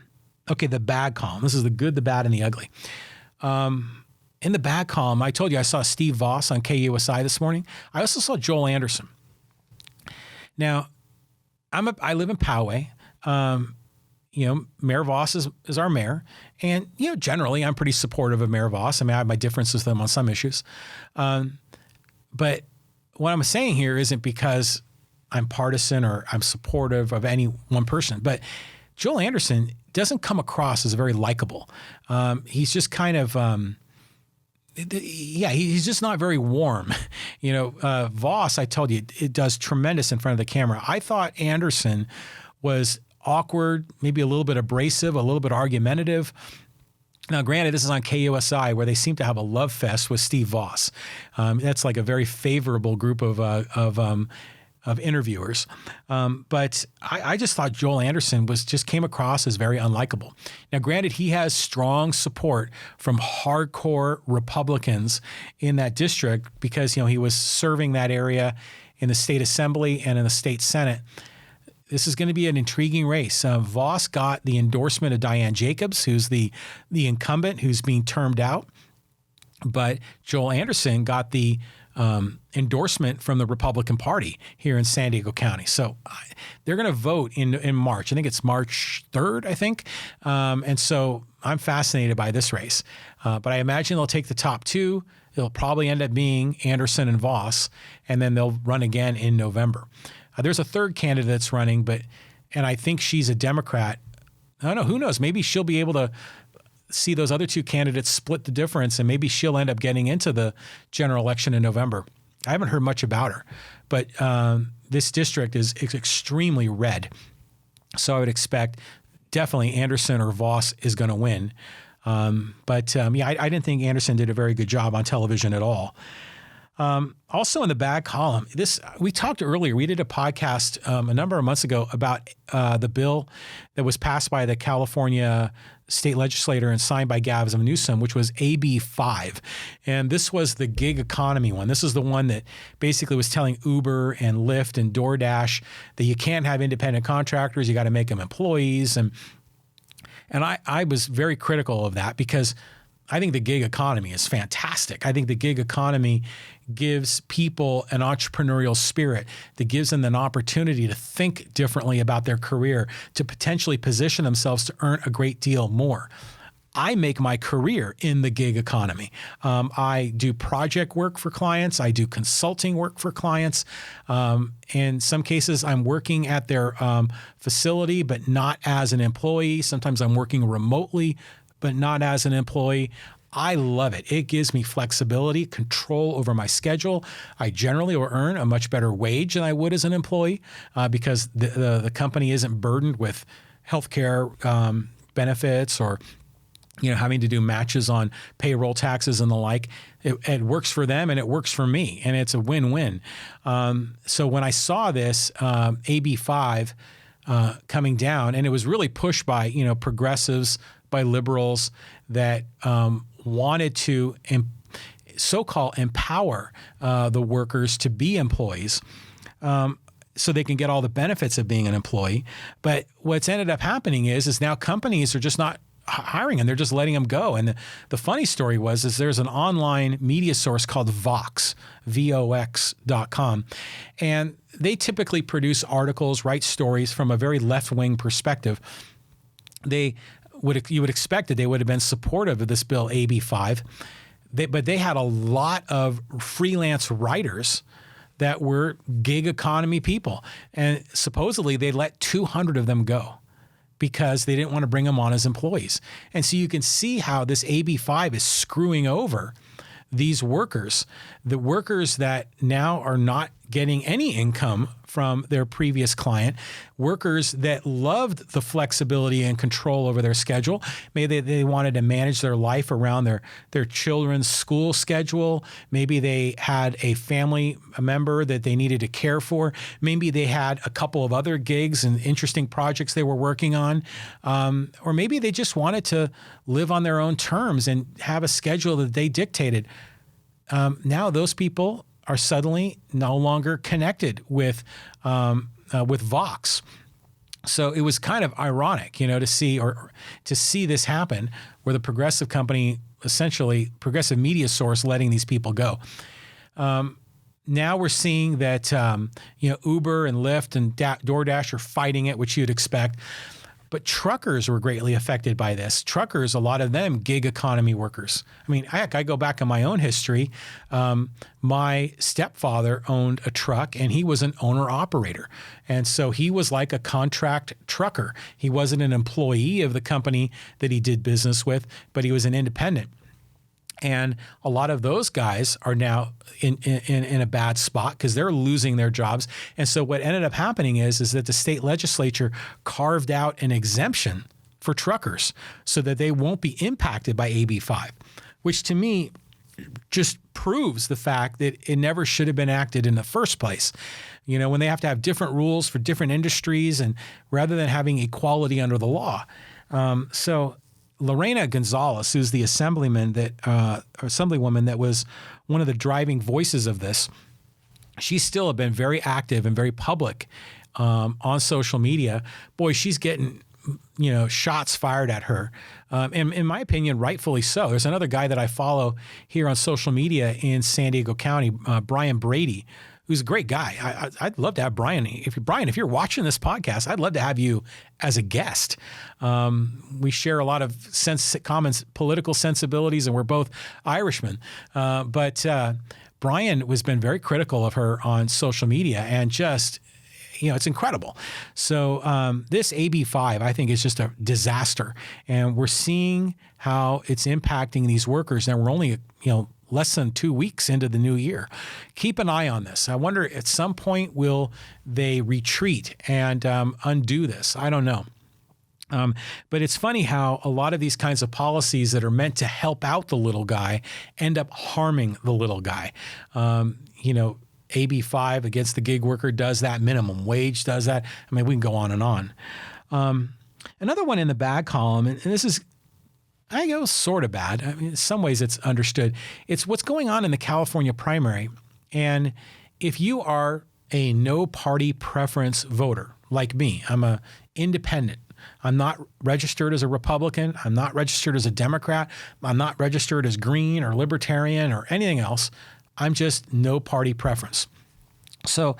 okay, the bad column. This is the good, the bad, and the ugly. In the bad column, I told you I saw Steve Vaus on KUSI this morning. I also saw Joel Anderson. Now, I live in Poway. Mayor Vaus is our mayor. And, generally I'm pretty supportive of Mayor Vaus. I mean, I have my differences with him on some issues. But what I'm saying here isn't because I'm partisan or I'm supportive of any one person. But Joel Anderson doesn't come across as very likable. He's just kind of... he's just not very warm. Vaus, I told you, it does tremendous in front of the camera. I thought Anderson was awkward, maybe a little bit abrasive, a little bit argumentative. Now, granted, this is on KUSI where they seem to have a love fest with Steve Vaus. That's like a very favorable group of interviewers. But I just thought Joel Anderson came across as very unlikable. Now, granted, he has strong support from hardcore Republicans in that district because, he was serving that area in the state assembly and in the state Senate. This is going to be an intriguing race. Vaus got the endorsement of Diane Jacobs, who's the incumbent who's being termed out. But Joel Anderson got the endorsement from the Republican Party here in San Diego County. So they're going to vote in March. I think it's March 3rd, I think. And so I'm fascinated by this race. But I imagine they'll take the top two. It'll probably end up being Anderson and Vaus, and then they'll run again in November. There's a third candidate that's running, and I think she's a Democrat. I don't know. Who knows? Maybe she'll be able to see those other two candidates split the difference, and maybe she'll end up getting into the general election in November. I haven't heard much about her, but this district is extremely red. So I would expect definitely Anderson or Vaus is going to win. I didn't think Anderson did a very good job on television at all. Also in the bad column, we talked earlier, we did a podcast a number of months ago about the bill that was passed by the California state legislator and signed by Gavin Newsom, which was AB 5. And this was the gig economy one. This is the one that basically was telling Uber and Lyft and DoorDash that you can't have independent contractors, you got to make them employees. And I was very critical of that because I think the gig economy is fantastic. I think the gig economy gives people an entrepreneurial spirit that gives them an opportunity to think differently about their career, to potentially position themselves to earn a great deal more. I make my career in the gig economy. I do project work for clients. I do consulting work for clients. In some cases, I'm working at their facility, but not as an employee. Sometimes I'm working remotely, but not as an employee. I love it. It gives me flexibility, control over my schedule. I generally will earn a much better wage than I would as an employee because the company isn't burdened with healthcare benefits or having to do matches on payroll taxes and the like. It works for them and it works for me, and it's a win-win. So when I saw this AB 5 coming down, and it was really pushed by progressives, by liberals that wanted to so-called empower the workers to be employees so they can get all the benefits of being an employee. But what's ended up happening is now companies are just not hiring them. They're just letting them go. And the funny story is there's an online media source called Vox, Vox.com. And they typically produce articles, write stories from a very left-wing perspective. You would expect that they would have been supportive of this bill, AB 5, but they had a lot of freelance writers that were gig economy people. And supposedly they let 200 of them go because they didn't want to bring them on as employees. And so you can see how this AB 5 is screwing over these workers, the workers that now are not getting any income from their previous client, workers that loved the flexibility and control over their schedule. Maybe they wanted to manage their life around their children's school schedule. Maybe they had a family member that they needed to care for. Maybe they had a couple of other gigs and interesting projects they were working on. Or maybe they just wanted to live on their own terms and have a schedule that they dictated. Now those people are suddenly no longer connected with Vox. So it was kind of ironic, to see this happen, where the progressive company, essentially progressive media source, letting these people go. Now we're seeing that Uber and Lyft and DoorDash are fighting it, which you'd expect. But truckers were greatly affected by this. Truckers, a lot of them, gig economy workers. I mean, heck, I go back in my own history. My stepfather owned a truck, and he was an owner-operator. And so he was like a contract trucker. He wasn't an employee of the company that he did business with, but he was an independent. And a lot of those guys are now in a bad spot because they're losing their jobs. And so what ended up happening is that the state legislature carved out an exemption for truckers so that they won't be impacted by AB 5, which to me just proves the fact that it never should have been acted in the first place. When they have to have different rules for different industries, and rather than having equality under the law. So Lorena Gonzalez, who's the assemblywoman that was one of the driving voices of this, she's still been very active and very public on social media. Boy, she's getting shots fired at her. And in my opinion, rightfully so. There's another guy that I follow here on social media in San Diego County, Brian Brady, who's a great guy. I'd love to have Brian. If you're watching this podcast, I'd love to have you as a guest. We share a lot of common political sensibilities, and we're both Irishmen. But Brian has been very critical of her on social media, and just, it's incredible. So this AB 5, I think, is just a disaster. And we're seeing how it's impacting these workers. And we're only, less than 2 weeks into the new year. Keep an eye on this. I wonder at some point, will they retreat and undo this? I don't know. But it's funny how a lot of these kinds of policies that are meant to help out the little guy end up harming the little guy. AB 5 against the gig worker does that. Minimum wage does that. I mean, we can go on and on. Another one in the bad column, and this is, I go sort of bad. I mean, in some ways it's understood. It's what's going on in the California primary. And if you are a no party preference voter like me, I'm a independent. I'm not registered as a Republican. I'm not registered as a Democrat. I'm not registered as green or libertarian or anything else. I'm just no party preference. So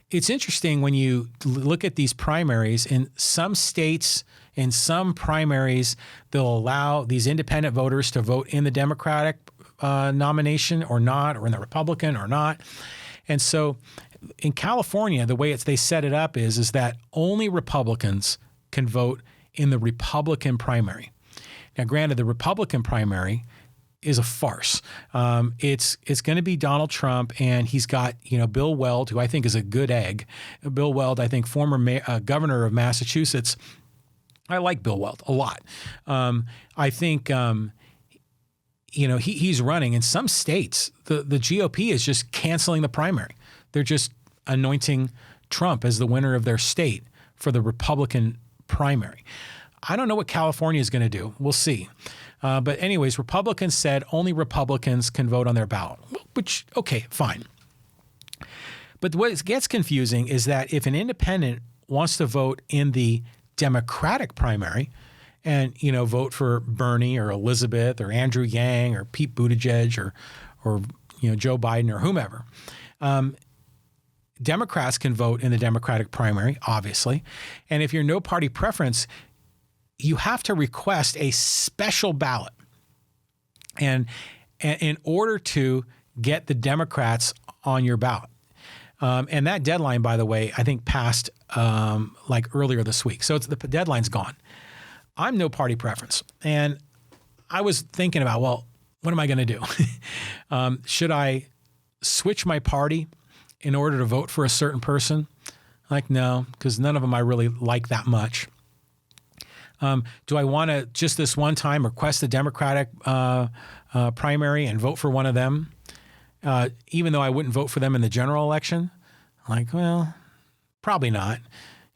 it's interesting when you look at these primaries. In some states, in some primaries, they'll allow these independent voters to vote in the Democratic nomination or not, or in the Republican or not. And so in California, the way they set it up is that only Republicans can vote in the Republican primary. Now, granted, the Republican primary is a farce. It's going to be Donald Trump, and he's got Bill Weld, who I think is a good egg. Bill Weld, I think, former governor of Massachusetts. I like Bill Weld a lot. I think he's running in some states. The GOP is just canceling the primary. They're just anointing Trump as the winner of their state for the Republican primary. I don't know what California is going to do. We'll see. But anyways, Republicans said only Republicans can vote on their ballot, which, okay, fine. But what gets confusing is that if an independent wants to vote in the Democratic primary and, vote for Bernie or Elizabeth or Andrew Yang or Pete Buttigieg or Joe Biden or whomever, Democrats can vote in the Democratic primary, obviously. And if you're no party preference, you have to request a special ballot. And in order to get the Democrats on your ballot. And that deadline, by the way, I think passed earlier this week. So the deadline's gone. I'm no party preference. And I was thinking about, well, what am I going to do? Should I switch my party in order to vote for a certain person? Like, no, because none of them I really like that much. Do I want to just this one time request a Democratic primary and vote for one of them, even though I wouldn't vote for them in the general election? Like, well, probably not.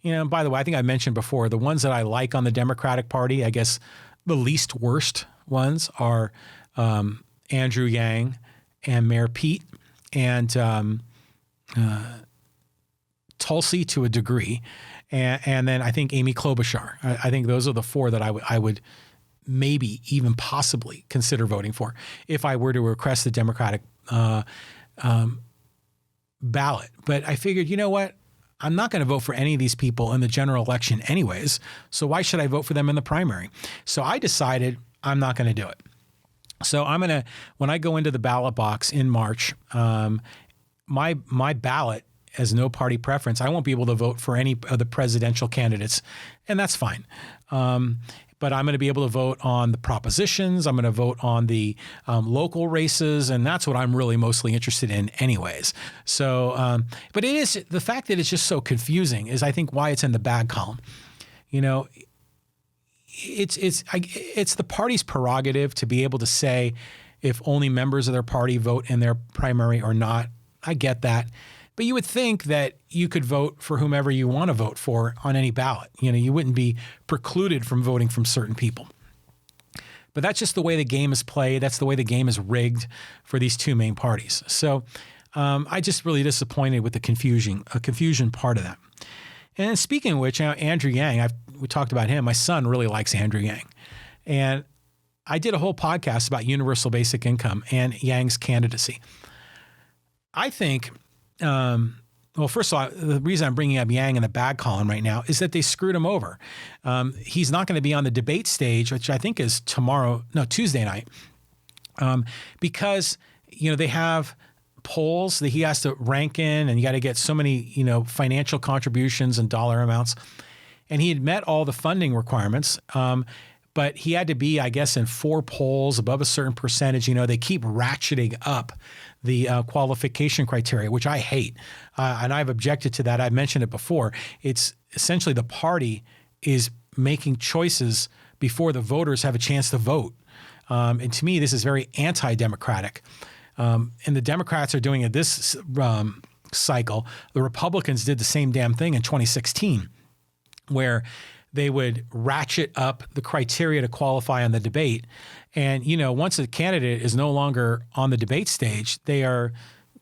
By the way, I think I mentioned before, the ones that I like on the Democratic Party, I guess the least worst ones are Andrew Yang and Mayor Peart and Tulsi to a degree. And then I think Amy Klobuchar. I think those are the four that I would maybe even possibly consider voting for if I were to request the Democratic ballot. But I figured, you know what? I'm not going to vote for any of these people in the general election anyways, so why should I vote for them in the primary? So I decided I'm not going to do it. So I'm going to, when I go into the ballot box in March, my ballot has no party preference. I won't be able to vote for any of the presidential candidates, and that's fine. But I'm going to be able to vote on the propositions. I'm going to vote on the local races, and that's what I'm really mostly interested in anyways. So, but it is the fact that it's just so confusing is I think why it's in the bad column. It's the party's prerogative to be able to say if only members of their party vote in their primary or not. I get that. But you would think that you could vote for whomever you want to vote for on any ballot. You wouldn't be precluded from voting from certain people. But that's just the way the game is played. That's the way the game is rigged for these two main parties. So I just really disappointed with the confusion part of that. And speaking of which, Andrew Yang, we talked about him. My son really likes Andrew Yang. And I did a whole podcast about universal basic income and Yang's candidacy. I think... well, first of all, the reason I'm bringing up Yang in the bad column right now is that they screwed him over. He's not going to be on the debate stage, which I think is Tuesday night, because, they have polls that he has to rank in, and you got to get so many, financial contributions and dollar amounts. And he had met all the funding requirements, but he had to be, I guess, in 4 polls above a certain percentage. They keep ratcheting up the qualification criteria, which I hate. And I've objected to that. I've mentioned it before. It's essentially the party is making choices before the voters have a chance to vote. And to me, this is very anti-democratic. And the Democrats are doing it this cycle. The Republicans did the same damn thing in 2016, where they would ratchet up the criteria to qualify on the debate. And, once a candidate is no longer on the debate stage, they are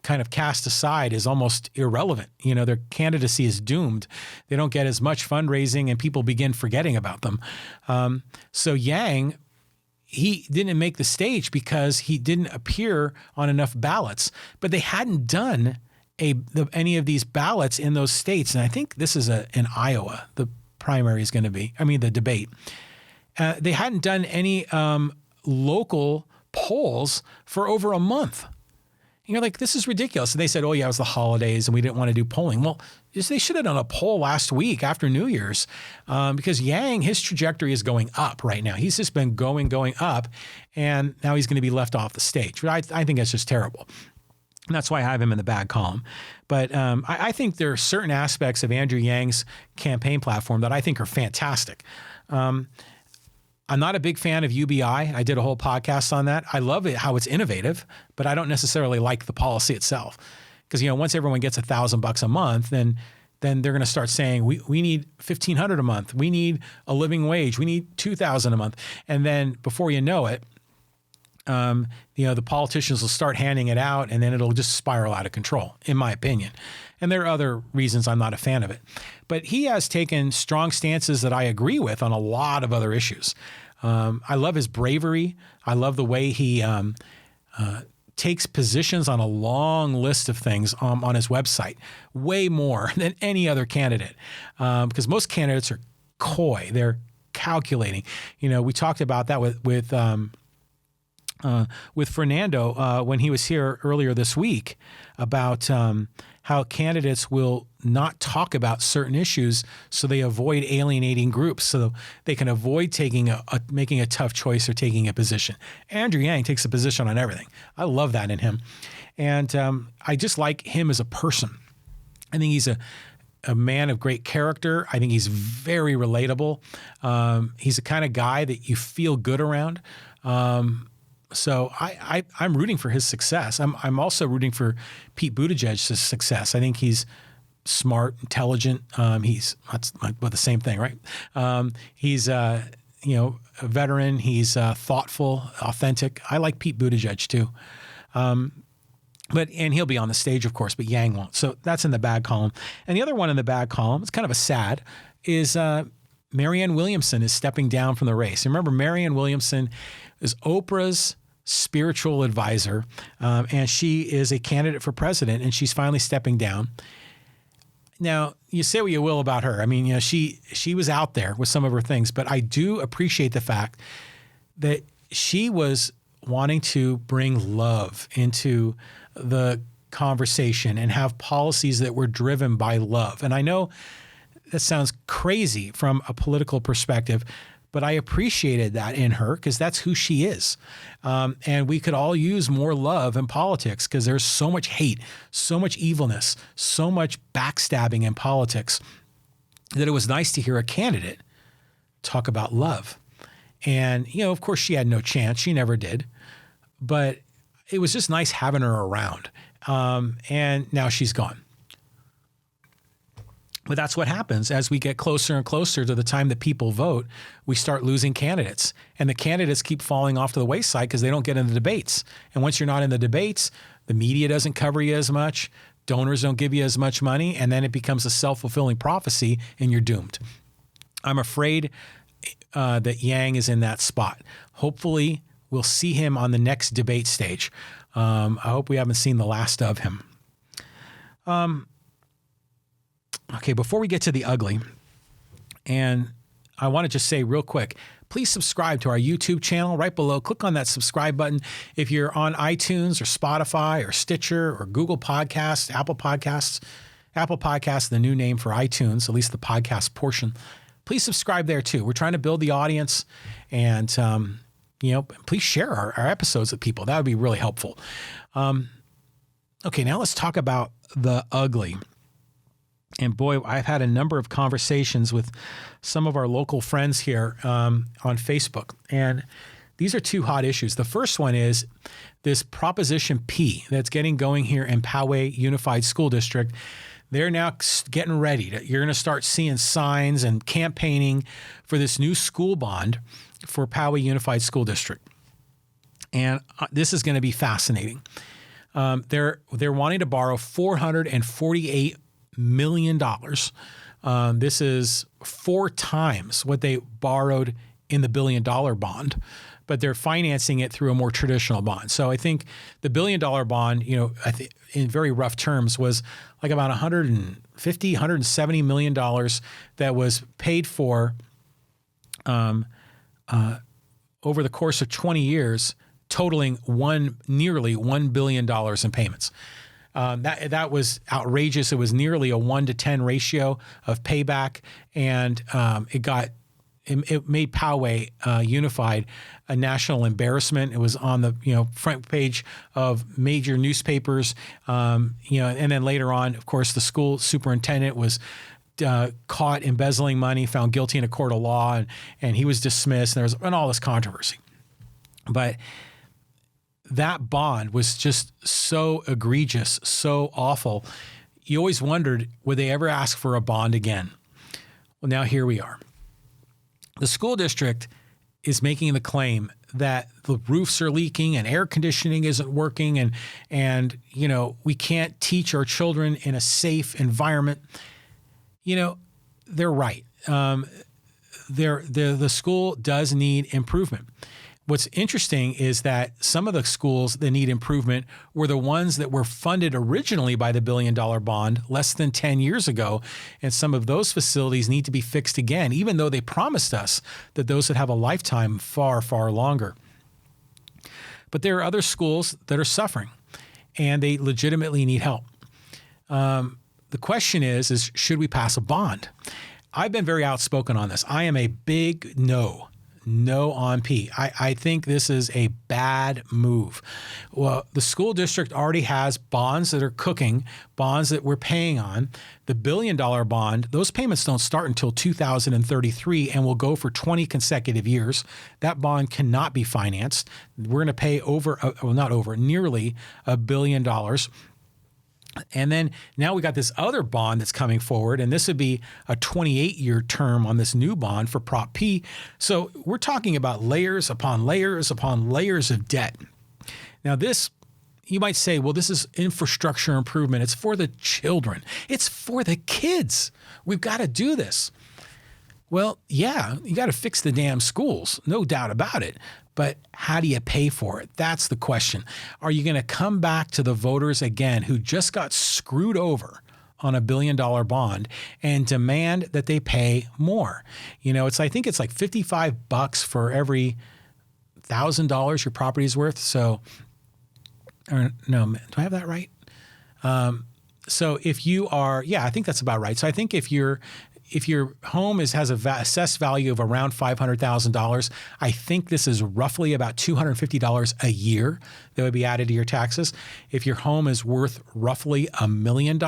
kind of cast aside as almost irrelevant. Their candidacy is doomed. They don't get as much fundraising and people begin forgetting about them. So Yang, he didn't make the stage because he didn't appear on enough ballots, but they hadn't done any of these ballots in those states. And I think this is in Iowa, the primary is going to be, the debate. They hadn't done any local polls for over a month. This is ridiculous. And they said, oh yeah, it was the holidays and we didn't want to do polling. Well, they should have done a poll last week after New Year's, because Yang, his trajectory is going up right now. He's just been going up, and now he's going to be left off the stage. I think that's just terrible. And that's why I have him in the bad column. But I think there are certain aspects of Andrew Yang's campaign platform that I think are fantastic. I'm not a big fan of UBI. I did a whole podcast on that. I love it, how it's innovative, but I don't necessarily like the policy itself. Because, once everyone gets $1,000 a month, then they're going to start saying, we need $1,500 a month. We need a living wage. We need $2,000 a month. And then before you know it, the politicians will start handing it out, and then it'll just spiral out of control, in my opinion. And there are other reasons I'm not a fan of it. But he has taken strong stances that I agree with on a lot of other issues. I love his bravery. I love the way he takes positions on a long list of things on his website, way more than any other candidate, because most candidates are coy. They're calculating. We talked about that with Fernando when he was here earlier this week about how candidates will not talk about certain issues so they avoid alienating groups, so they can avoid making a tough choice or taking a position. Andrew Yang takes a position on everything. I love that in him. And I just like him as a person. I think he's a man of great character. I think he's very relatable. He's the kind of guy that you feel good around. So I'm rooting for his success. I'm also rooting for Pete Buttigieg's success. I think he's smart, intelligent. That's the same thing, right? He's a veteran. He's thoughtful, authentic. I like Pete Buttigieg too. And he'll be on the stage, of course, but Yang won't. So that's in the bad column. And the other one in the bad column, it's kind of a sad, is Marianne Williamson is stepping down from the race. And remember, Marianne Williamson is Oprah's spiritual advisor, and she is a candidate for president, and she's finally stepping down. Now, you say what you will about her. I mean, she was out there with some of her things, but I do appreciate the fact that she was wanting to bring love into the conversation and have policies that were driven by love. And I know that sounds crazy from a political perspective, but I appreciated that in her because that's who she is. And we could all use more love in politics because there's so much hate, so much evilness, so much backstabbing in politics that it was nice to hear a candidate talk about love. And, of course, she had no chance. She never did. But it was just nice having her around. And now she's gone. But that's what happens as we get closer and closer to the time that people vote, we start losing candidates. And the candidates keep falling off to the wayside because they don't get in the debates. And once you're not in the debates, the media doesn't cover you as much, donors don't give you as much money, and then it becomes a self-fulfilling prophecy and you're doomed. I'm afraid that Yang is in that spot. Hopefully, we'll see him on the next debate stage. I hope we haven't seen the last of him. Okay, before we get to the ugly, and I want to just say real quick, please subscribe to our YouTube channel right below. Click on that subscribe button. If you're on iTunes or Spotify or Stitcher or Google Podcasts, Apple Podcasts, the new name for iTunes, at least the podcast portion, please subscribe there too. We're trying to build the audience, and please share our episodes with people. That would be really helpful. Okay, now let's talk about the ugly. And boy, I've had a number of conversations with some of our local friends here on Facebook. And these are two hot issues. The first one is this Proposition P that's getting going here in Poway Unified School District. They're now getting ready. You're going to start seeing signs and campaigning for this new school bond for Poway Unified School District. And this is going to be fascinating. They're wanting to borrow $448 million. This is 4 times what they borrowed in the $1 billion bond, but they're financing it through a more traditional bond. So I think the $1 billion bond, I think in very rough terms, was like about $170 million that was paid for over the course of 20 years, totaling nearly $1 billion in payments. That was outrageous. It was nearly a 1-to-10 ratio of payback, and it made Poway Unified a national embarrassment. It was on the front page of major newspapers, and then later on, of course, the school superintendent was caught embezzling money, found guilty in a court of law, and he was dismissed. And there was all this controversy, but that bond was just so egregious, so awful. You always wondered, would they ever ask for a bond again? Well, now here we are. The school district is making the claim that the roofs are leaking and air conditioning isn't working, and we can't teach our children in a safe environment. They're right. The school does need improvement. What's interesting is that some of the schools that need improvement were the ones that were funded originally by the $1 billion bond less than 10 years ago. And some of those facilities need to be fixed again, even though they promised us that those would have a lifetime far, far longer. But there are other schools that are suffering, and they legitimately need help. The question is should we pass a bond? I've been very outspoken on this. I am a big no on P. I think this is a bad move. Well, the school district already has bonds that are cooking, bonds that we're paying on. The $1 billion bond, those payments don't start until 2033 and will go for 20 consecutive years. That bond cannot be financed. We're going to pay nearly $1 billion. And then now we got this other bond that's coming forward, and this would be a 28-year term on this new bond for Prop P. So we're talking about layers upon layers upon layers of debt. Now this, you might say, well, this is infrastructure improvement. It's for the children. It's for the kids. We've got to do this. Well, yeah, you got to fix the damn schools, no doubt about it. But how do you pay for it? That's the question. Are you going to come back to the voters again who just got screwed over on a $1 billion bond and demand that they pay more? You know, I think it's like $55 for every $1,000 your property's worth. So, no, do I have that right? So if you are, I think that's about right. So I think if your home has a assessed value of around $500,000, I think this is roughly about $250 a year that would be added to your taxes. If your home is worth roughly $1 million,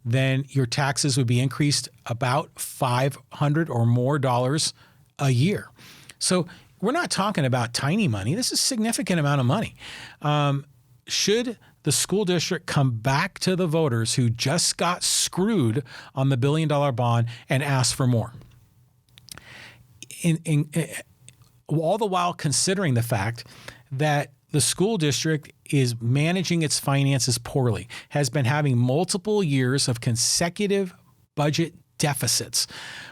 then your taxes would be increased about $500 or more a year. So we're not talking about tiny money. This is a significant amount of money. Should the school district come back to the voters who just got screwed on the $1 billion bond and ask for more? All the while considering the fact that the school district is managing its finances poorly, has been having multiple years of consecutive budget deficits.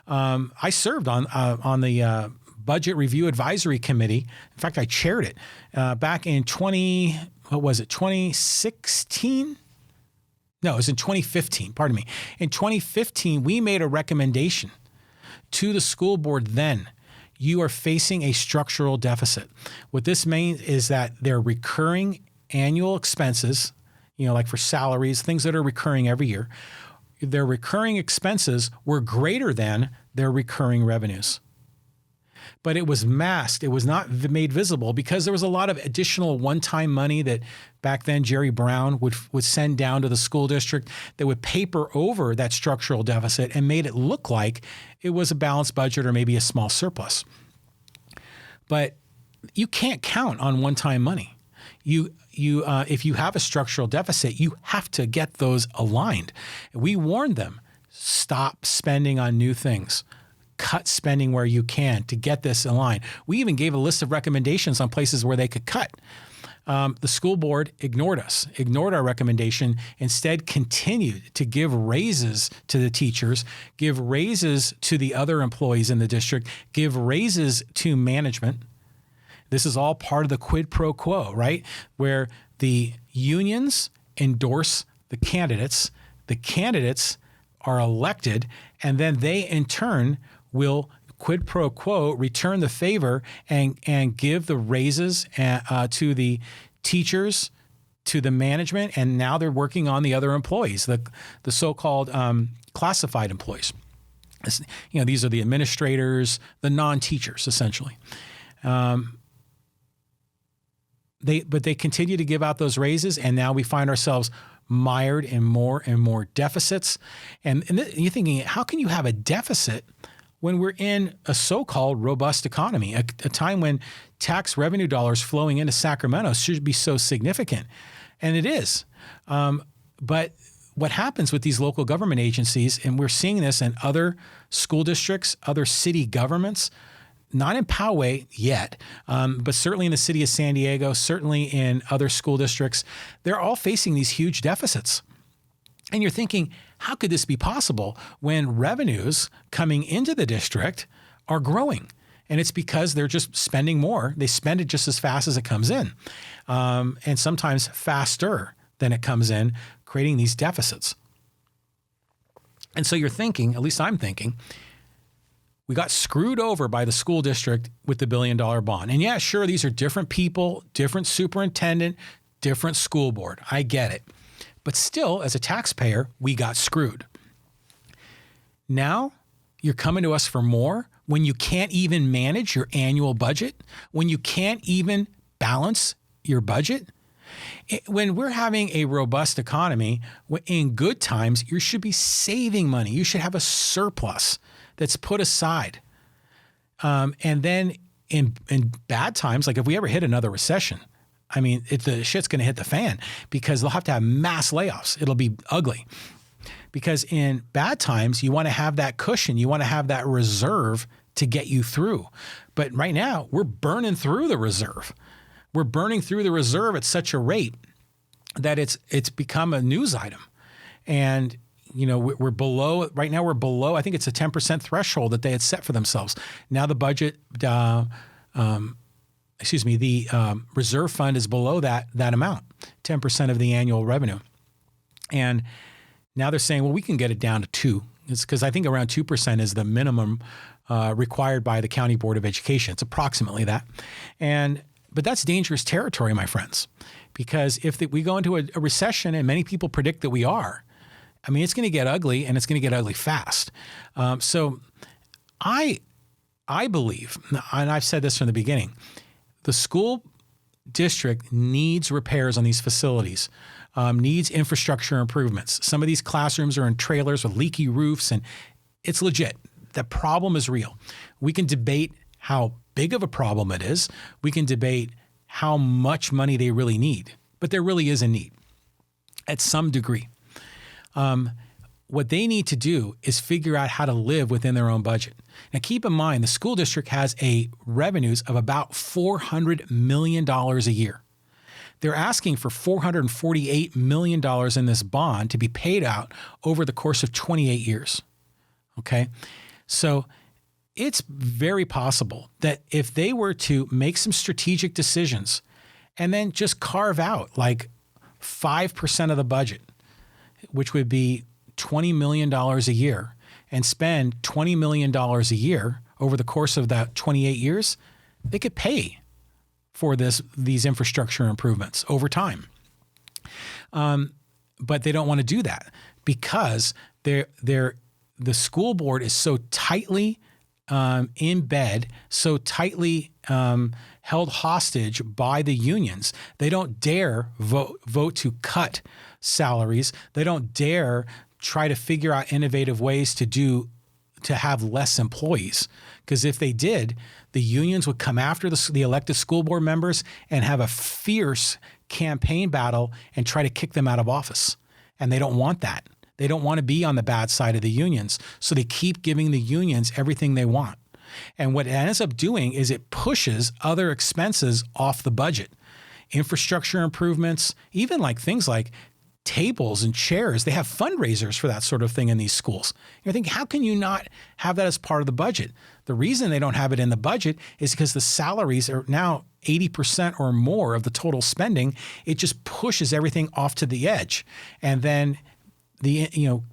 I served on the Budget Review Advisory Committee. In fact, I chaired it back in 2016? No, it was in 2015, pardon me. In 2015, we made a recommendation to the school board then. You are facing a structural deficit. What this means is that their recurring annual expenses, like for salaries, things that are recurring every year, their recurring expenses were greater than their recurring revenues. But it was masked. It was not made visible because there was a lot of additional one-time money that back then Jerry Brown would send down to the school district that would paper over that structural deficit and made it look like it was a balanced budget or maybe a small surplus. But you can't count on one-time money. If you have a structural deficit, you have to get those aligned. We warned them, stop spending on new things. Cut spending where you can to get this aligned. We even gave a list of recommendations on places where they could cut. The school board ignored our recommendation, instead continued to give raises to the teachers, give raises to the other employees in the district, give raises to management. This is all part of the quid pro quo, right? Where the unions endorse the candidates are elected, and then they in turn will quid pro quo return the favor and give the raises to the teachers, to the management, and now they're working on the other employees, the so-called classified employees. These are the administrators, the non-teachers, essentially. They continue to give out those raises, and now we find ourselves mired in more and more deficits. And you're thinking, how can you have a deficit when we're in a so-called robust economy, a time when tax revenue dollars flowing into Sacramento should be so significant? And it is. But what happens with these local government agencies, and we're seeing this in other school districts, other city governments, not in Poway yet, but certainly in the city of San Diego, certainly in other school districts, they're all facing these huge deficits. And you're thinking, how could this be possible when revenues coming into the district are growing? And it's because they're just spending more. They spend it just as fast as it comes in, and sometimes faster than it comes in, creating these deficits. And so you're thinking, at least I'm thinking, we got screwed over by the school district with the $1 billion bond. And yeah, sure, these are different people, different superintendent, different school board. I get it. But still, as a taxpayer, we got screwed. Now you're coming to us for more when you can't even manage your annual budget, when you can't even balance your budget. When we're having a robust economy, in good times, you should be saving money. You should have a surplus that's put aside. And then in bad times, like if we ever hit another recession, I mean, the shit's going to hit the fan because they'll have to have mass layoffs. It'll be ugly. Because in bad times, you want to have that cushion. You want to have that reserve to get you through. But right now, we're burning through the reserve. We're burning through the reserve at such a rate that it's become a news item. And, you know, we're below, right now we're below, I think it's a 10% threshold that they had set for themselves. Now the budget, the reserve fund is below that amount, 10% of the annual revenue. And now they're saying, well, we can get it down to 2. It's because I think around 2% is the minimum required by the County Board of Education. It's approximately that. But that's dangerous territory, my friends, because if we go into a recession, and many people predict that we are, I mean, it's going to get ugly, and it's going to get ugly fast. So I believe, and I've said this from the beginning, the school district needs repairs on these facilities, needs infrastructure improvements. Some of these classrooms are in trailers with leaky roofs, and it's legit. The problem is real. We can debate how big of a problem it is. We can debate how much money they really need, but there really is a need at some degree. What they need to do is figure out how to live within their own budget. Now, keep in mind, the school district has revenues of about $400 million a year. They're asking for $448 million in this bond to be paid out over the course of 28 years. Okay? So it's very possible that if they were to make some strategic decisions and then just carve out like 5% of the budget, which would be $20 million a year, and spend $20 million a year over the course of that 28 years, they could pay for these infrastructure improvements over time. But they don't want to do that because the school board is so tightly in bed, so tightly held hostage by the unions. They don't dare vote to cut salaries. They don't dare try to figure out innovative ways to have less employees. Because if they did, the unions would come after the elected school board members and have a fierce campaign battle and try to kick them out of office. And they don't want that. They don't want to be on the bad side of the unions. So they keep giving the unions everything they want. And what it ends up doing is it pushes other expenses off the budget. Infrastructure improvements, even like things like tables and chairs. They have fundraisers for that sort of thing in these schools. You're thinking, how can you not have that as part of the budget? The reason they don't have it in the budget is because the salaries are now 80% or more of the total spending. It just pushes everything off to the edge. And then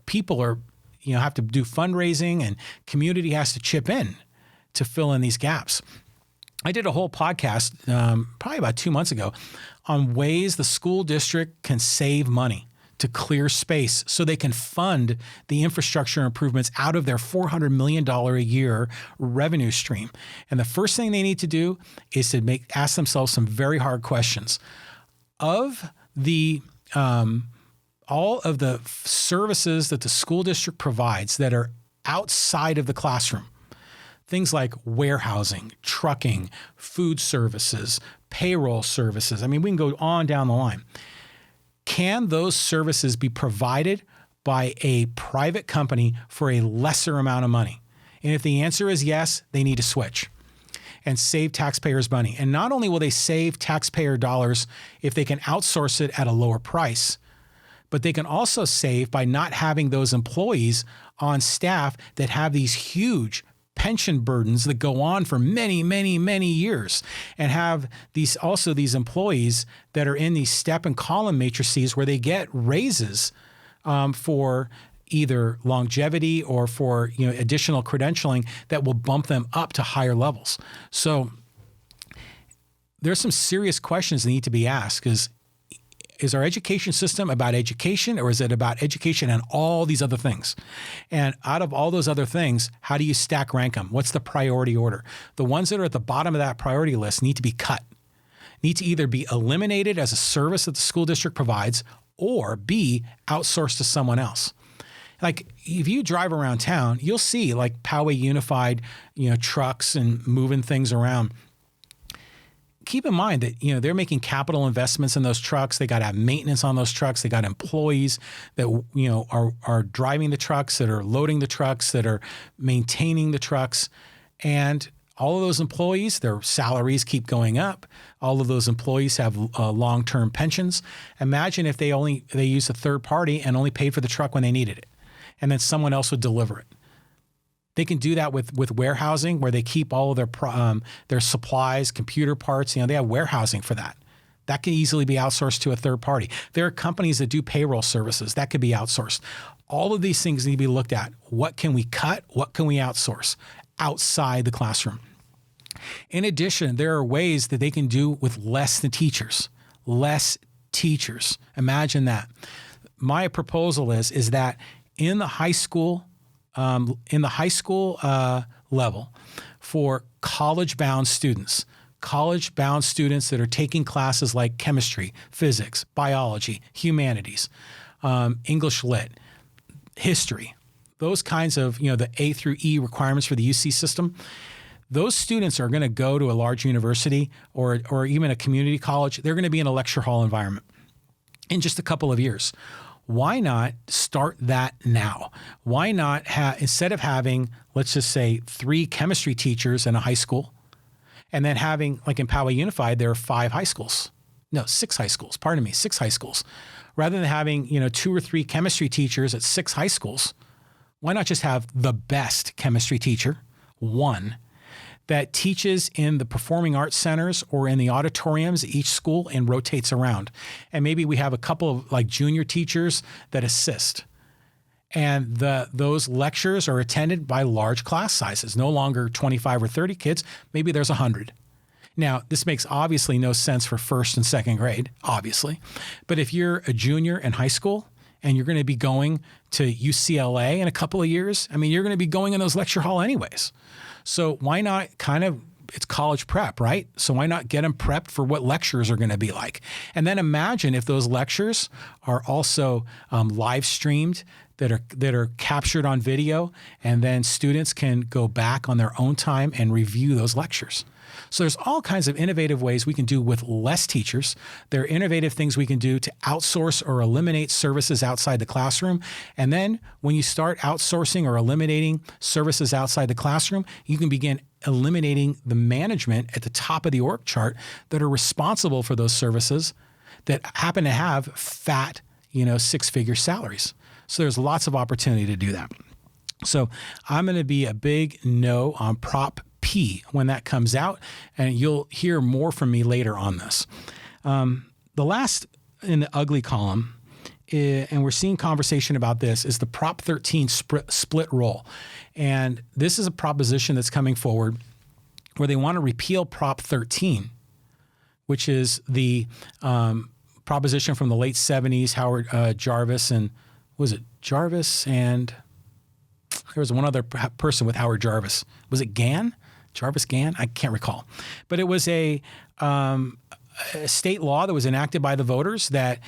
people are, have to do fundraising, and community has to chip in to fill in these gaps. I did a whole podcast probably about 2 months ago on ways the school district can save money to clear space so they can fund the infrastructure improvements out of their $400 million a year revenue stream. And the first thing they need to do is to ask themselves some very hard questions. Of the all of the services that the school district provides that are outside of the classroom, things like warehousing, trucking, food services, payroll services. I mean, we can go on down the line. Can those services be provided by a private company for a lesser amount of money? And if the answer is yes, they need to switch and save taxpayers' money. And not only will they save taxpayer dollars if they can outsource it at a lower price, but they can also save by not having those employees on staff that have these huge pension burdens that go on for many, many, many years, and have these employees that are in these step and column matrices where they get raises for either longevity or for additional credentialing that will bump them up to higher levels. So there's some serious questions that need to be asked, because Is our education system about education, or is it about education and all these other things? And out of all those other things, how do you stack rank them? What's the priority order? The ones that are at the bottom of that priority list need to be cut, need to either be eliminated as a service that the school district provides, or be outsourced to someone else. Like if you drive around town, you'll see like Poway Unified, trucks and moving things around. Keep in mind that, they're making capital investments in those trucks. They got to have maintenance on those trucks. They got employees that, are driving the trucks, that are loading the trucks, that are maintaining the trucks. And all of those employees, their salaries keep going up. All of those employees have long-term pensions. Imagine if they used a third party and only paid for the truck when they needed it, and then someone else would deliver it. They can do that with warehousing, where they keep all of their supplies, computer parts. They have warehousing for that. That can easily be outsourced to a third party. There are companies that do payroll services. That could be outsourced. All of these things need to be looked at. What can we cut? What can we outsource outside the classroom? In addition, there are ways that they can do with less teachers. Less teachers. Imagine that. My proposal is that in the high school level, for college-bound students that are taking classes like chemistry, physics, biology, humanities, English lit, history, those kinds of, the A through E requirements for the UC system, those students are going to go to a large university or even a community college. They're going to be in a lecture hall environment in just a couple of years. Why not start that now? Why not instead of having, let's just say, 3 chemistry teachers in a high school, and then having, like in Poway Unified, there are 6 high schools. 6 high schools. Rather than having, 2 or 3 chemistry teachers at 6 high schools, why not just have the best chemistry teacher, one, that teaches in the performing arts centers or in the auditoriums at each school and rotates around. And maybe we have a couple of like junior teachers that assist. And those lectures are attended by large class sizes, no longer 25 or 30 kids, maybe there's 100. Now, this makes obviously no sense for first and second grade, obviously. But if you're a junior in high school and you're going to be going to UCLA in a couple of years, you're going to be going in those lecture hall anyways. So why not it's college prep, right? So why not get them prepped for what lectures are going to be like? And then imagine if those lectures are also live streamed, that are captured on video, and then students can go back on their own time and review those lectures. So there's all kinds of innovative ways we can do with less teachers. There are innovative things we can do to outsource or eliminate services outside the classroom. And then when you start outsourcing or eliminating services outside the classroom, you can begin eliminating the management at the top of the org chart that are responsible for those services that happen to have fat, 6-figure salaries. So there's lots of opportunity to do that. So I'm going to be a big no on Prop P when that comes out, and you'll hear more from me later on this. The last in the ugly column, and we're seeing conversation about this, is the Prop 13 split roll. And this is a proposition that's coming forward where they want to repeal Prop 13, which is the proposition from the late 70s, Howard Jarvis, and was it Jarvis and there was one other person with Howard Jarvis. Was it Gann? Jarvis Gann? I can't recall. But it was a state law that was enacted by the voters that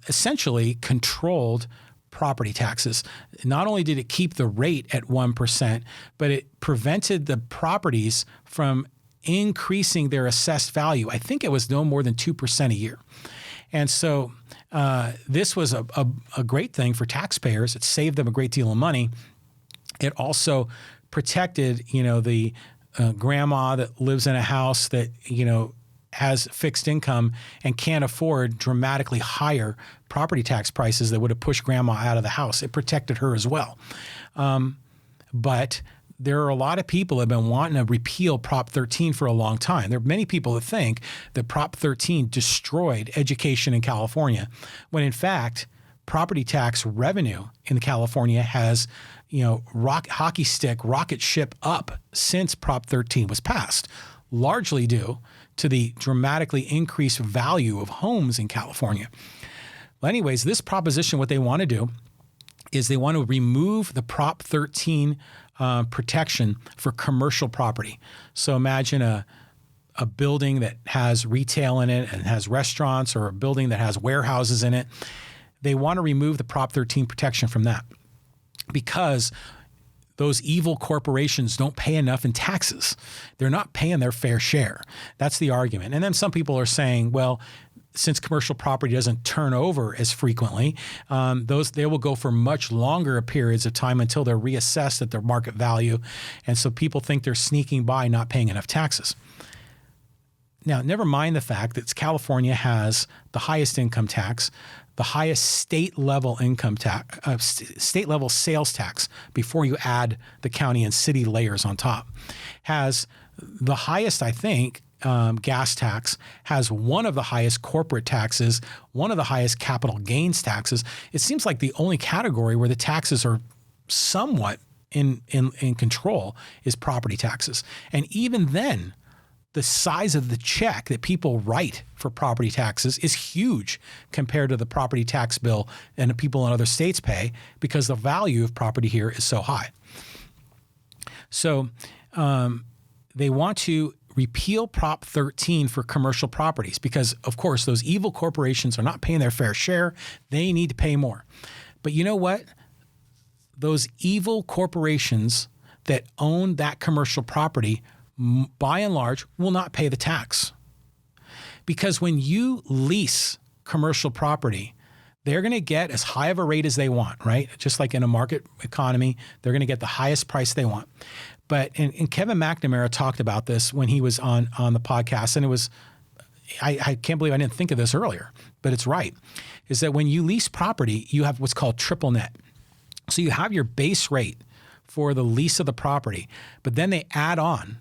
essentially controlled property taxes. Not only did it keep the rate at 1%, but it prevented the properties from increasing their assessed value. I think it was no more than 2% a year. And so this was a great thing for taxpayers. It saved them a great deal of money. It also protected, the grandma that lives in a house that, has fixed income and can't afford dramatically higher property tax prices that would have pushed grandma out of the house. It protected her as well. But there are a lot of people that have been wanting to repeal Prop 13 for a long time. There are many people that think that Prop 13 destroyed education in California, when in fact, property tax revenue in California has, hockey stick, rocket ship up since Prop 13 was passed. largely due to the dramatically increased value of homes in California. Well, anyways, this proposition, what they want to do is they want to remove the Prop 13 protection for commercial property. So imagine a building that has retail in it and has restaurants, or a building that has warehouses in it. They want to remove the Prop 13 protection from that because those evil corporations don't pay enough in taxes. They're not paying their fair share. That's the argument. And then some people are saying, well, since commercial property doesn't turn over as frequently, they will go for much longer periods of time until they're reassessed at their market value. And so people think they're sneaking by not paying enough taxes. Now, never mind the fact that California has the highest income tax, the highest state level income tax, state level sales tax before you add the county and city layers on top, has the highest, I think, gas tax, has one of the highest corporate taxes, one of the highest capital gains taxes. It seems like the only category where the taxes are somewhat in control is property taxes. And even then, the size of the check that people write for property taxes is huge compared to the property tax bill and the people in other states pay, because the value of property here is so high. So they want to repeal Prop 13 for commercial properties because, of course, those evil corporations are not paying their fair share. They need to pay more. But you know what? Those evil corporations that own that commercial property, by and large, will not pay the tax. Because when you lease commercial property, they're going to get as high of a rate as they want, right? Just like in a market economy, they're going to get the highest price they want. But and Kevin McNamara talked about this when he was on the podcast, and it was, I can't believe I didn't think of this earlier, but it's right, is that when you lease property, you have what's called triple net. So you have your base rate for the lease of the property, but then they add on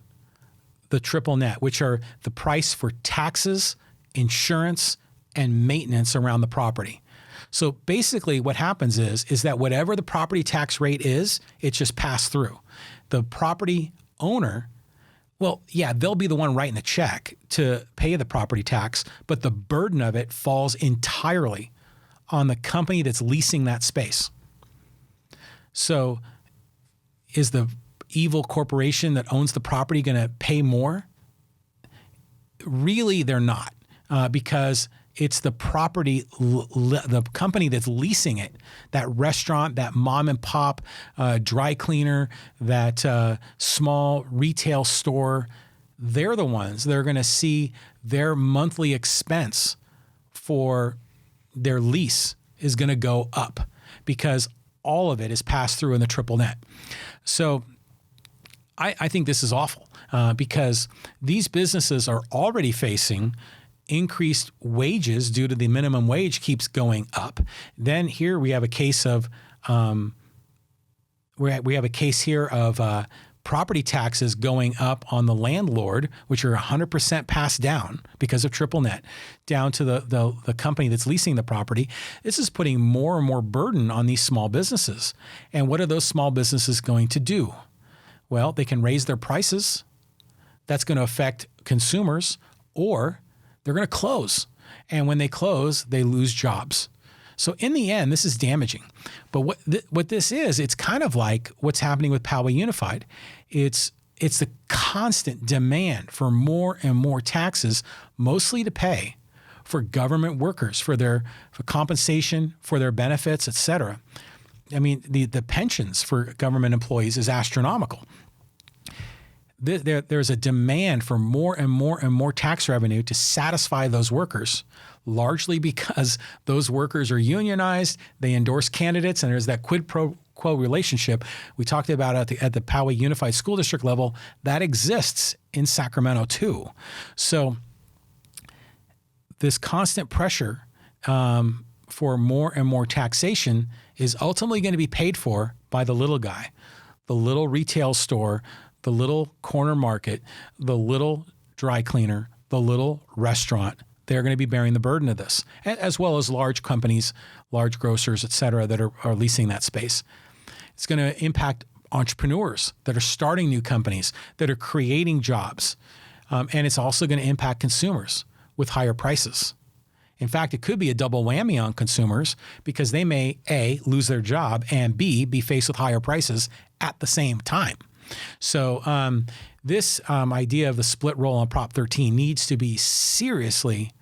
the triple net, which are the price for taxes, insurance, and maintenance around the property. So basically what happens is that whatever the property tax rate is, it's just passed through. The property owner, well, yeah, they'll be the one writing the check to pay the property tax, but the burden of it falls entirely on the company that's leasing that space. So is the evil corporation that owns the property going to pay more? Really, they're not, because it's the property, the company that's leasing it, that restaurant, that mom and pop dry cleaner, that small retail store. They're the ones that are going to see their monthly expense for their lease is going to go up because all of it is passed through in the triple net. So I think this is awful because these businesses are already facing increased wages due to the minimum wage keeps going up. Then here we have a case of property taxes going up on the landlord, which are 100% passed down because of triple net, down to the company that's leasing the property. This is putting more and more burden on these small businesses. And what are those small businesses going to do? Well, they can raise their prices. That's going to affect consumers, or they're going to close. And when they close, they lose jobs. So in the end, this is damaging. But what this is, it's kind of like what's happening with Poway Unified. It's the constant demand for more and more taxes, mostly to pay for government workers, for compensation, for their benefits, et cetera. I mean, the pensions for government employees is astronomical. There's a demand for more and more and more tax revenue to satisfy those workers, largely because those workers are unionized, they endorse candidates, and there's that quid pro quo relationship we talked about at the Poway Unified School District level that exists in Sacramento too. So this constant pressure for more and more taxation is ultimately going to be paid for by the little guy, the little retail store, the little corner market, the little dry cleaner, the little restaurant. They're going to be bearing the burden of this, as well as large companies, large grocers, et cetera, that are leasing that space. It's going to impact entrepreneurs that are starting new companies, that are creating jobs. And it's also going to impact consumers with higher prices. In fact, it could be a double whammy on consumers because they may, A, lose their job, and B, be faced with higher prices at the same time. So this idea of the split roll on Prop 13 needs to be seriously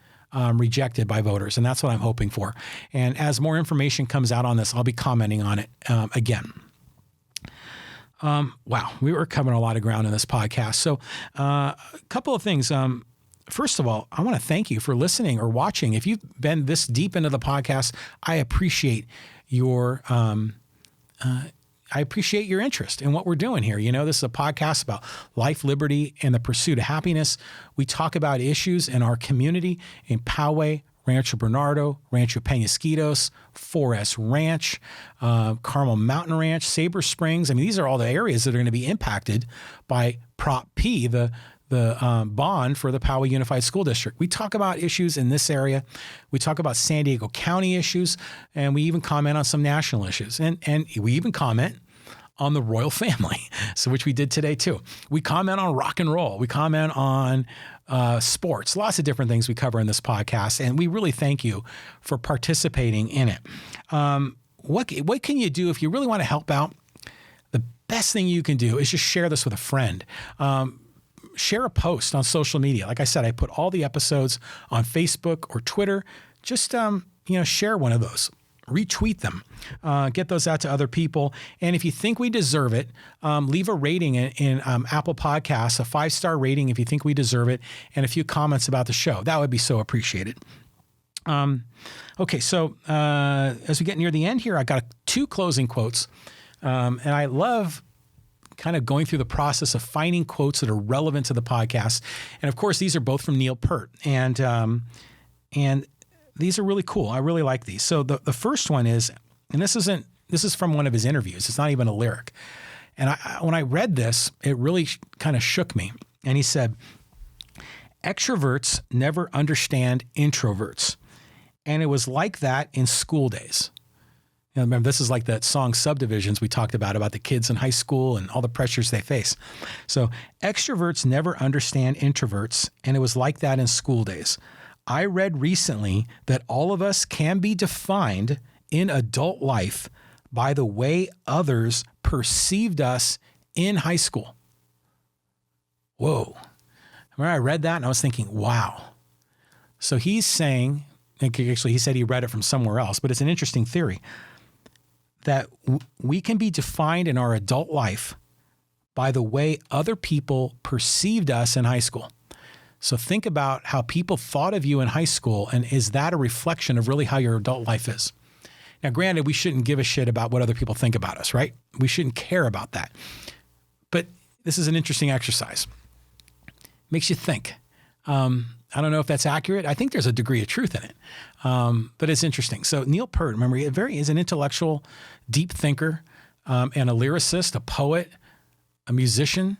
rejected by voters, and that's what I'm hoping for. And as more information comes out on this, I'll be commenting on it again. Wow, we were covering a lot of ground in this podcast. So a couple of things. First of all, I want to thank you for listening or watching. If you've been this deep into the podcast, I appreciate your interest in what we're doing here. You know, this is a podcast about life, liberty, and the pursuit of happiness. We talk about issues in our community in Poway, Rancho Bernardo, Rancho Penasquitos, 4S Ranch, Carmel Mountain Ranch, Sabre Springs. I mean, these are all the areas that are going to be impacted by Prop P, the bond for the Poway Unified School District. We talk about issues in this area. We talk about San Diego County issues, and we even comment on some national issues. And we even comment on the royal family, so which we did today too. We comment on rock and roll. We comment on sports, lots of different things we cover in this podcast, and we really thank you for participating in it. What can you do if you really want to help out? The best thing you can do is just share this with a friend. Share a post on social media. Like I said, I put all the episodes on Facebook or Twitter. Just share one of those. Retweet them. Get those out to other people. And if you think we deserve it, leave a rating in Apple Podcasts, a 5-star rating if you think we deserve it, and a few comments about the show. That would be so appreciated. Okay, so as we get near the end here, I got 2 closing quotes. And I love kind of going through the process of finding quotes that are relevant to the podcast. And of course, these are both from Neil Peart. And these are really cool. I really like these. So the first one is, and this is from one of his interviews. It's not even a lyric. And when I read this, it really kind of shook me. And he said, "Extroverts never understand introverts. And it was like that in school days." You know, remember, this is like that song Subdivisions we talked about the kids in high school and all the pressures they face. So extroverts never understand introverts, and it was like that in school days. I read recently that all of us can be defined in adult life by the way others perceived us in high school. Whoa. Remember, I read that and I was thinking, wow. So he's saying, actually he said he read it from somewhere else, but it's an interesting theory, that we can be defined in our adult life by the way other people perceived us in high school. So think about how people thought of you in high school, and is that a reflection of really how your adult life is? Now, granted, we shouldn't give a shit about what other people think about us, right? We shouldn't care about that. But this is an interesting exercise. Makes you think. I don't know if that's accurate. I think there's a degree of truth in it, but it's interesting. So Neil Peart, remember, is an intellectual, deep thinker, and a lyricist, a poet, a musician,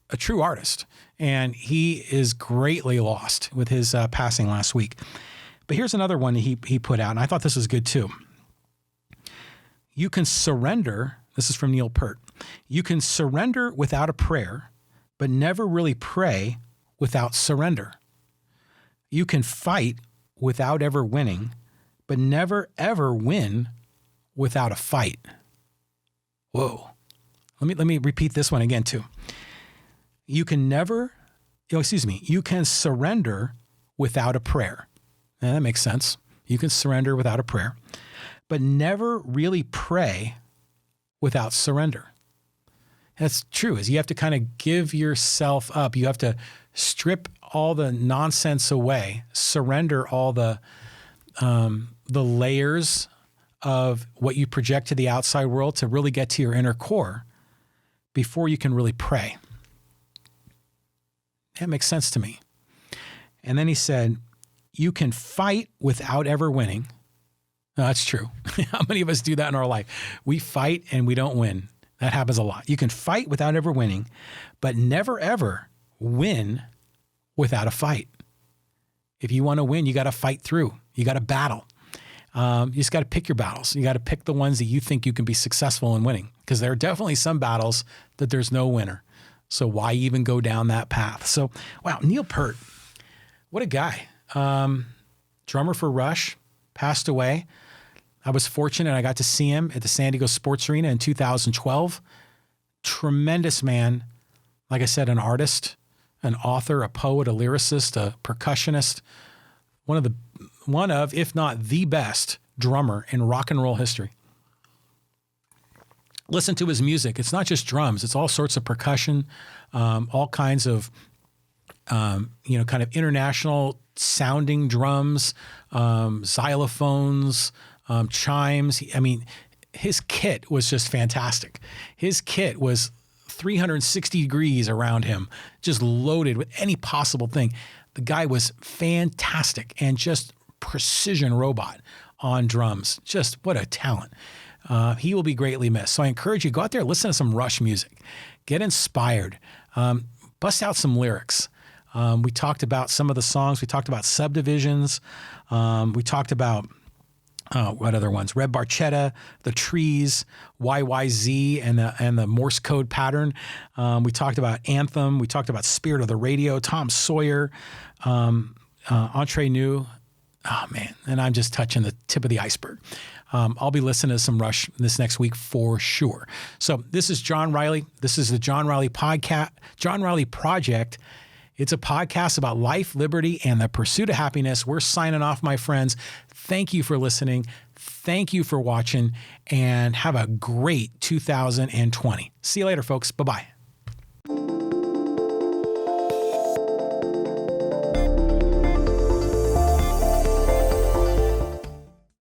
a true artist. And he is greatly lost with his passing last week. But here's another one he put out, and I thought this was good too. You can surrender, this is from Neil Peart, you can surrender without a prayer, but never really pray without surrender. You can fight without ever winning, but never ever win without a fight. Whoa. Let me repeat this one again too. You can surrender without a prayer. Now, that makes sense. You can surrender without a prayer, but never really pray without surrender. That's true, is you have to kind of give yourself up. You have to strip all the nonsense away, surrender all the layers of what you project to the outside world to really get to your inner core before you can really pray. That makes sense to me. And then he said, you can fight without ever winning. No, that's true. How many of us do that in our life? We fight and we don't win. That happens a lot. You can fight without ever winning, but never ever win without a fight. If you want to win, you got to fight through. You got to battle. You just got to pick your battles. You got to pick the ones that you think you can be successful in winning, because there are definitely some battles that there's no winner. So why even go down that path? So, wow, Neil Peart, what a guy. Drummer for Rush, passed away. I was fortunate. I got to see him at the San Diego Sports Arena in 2012. Tremendous man. Like I said, an artist, an author, a poet, a lyricist, a percussionist. One of, if not the best drummer in rock and roll history. Listen to his music. It's not just drums. It's all sorts of percussion, all kinds of, kind of international sounding drums, xylophones, chimes. His kit was just fantastic. His kit was 360 degrees around him, just loaded with any possible thing. The guy was fantastic and just precision robot on drums. Just what a talent. He will be greatly missed. So I encourage you, go out there, listen to some Rush music, get inspired, bust out some lyrics. We talked about some of the songs. We talked about Subdivisions. We talked about, what other ones? Red Barchetta, The Trees, YYZ, and the Morse code pattern. We talked about Anthem. We talked about Spirit of the Radio, Tom Sawyer, Entre, Nous. Oh, man. And I'm just touching the tip of the iceberg. I'll be listening to some Rush this next week for sure. So this is John Riley. This is the John Riley podcast, John Riley Project. It's a podcast about life, liberty, and the pursuit of happiness. We're signing off, my friends. Thank you for listening. Thank you for watching, and have a great 2020. See you later, folks. Bye-bye.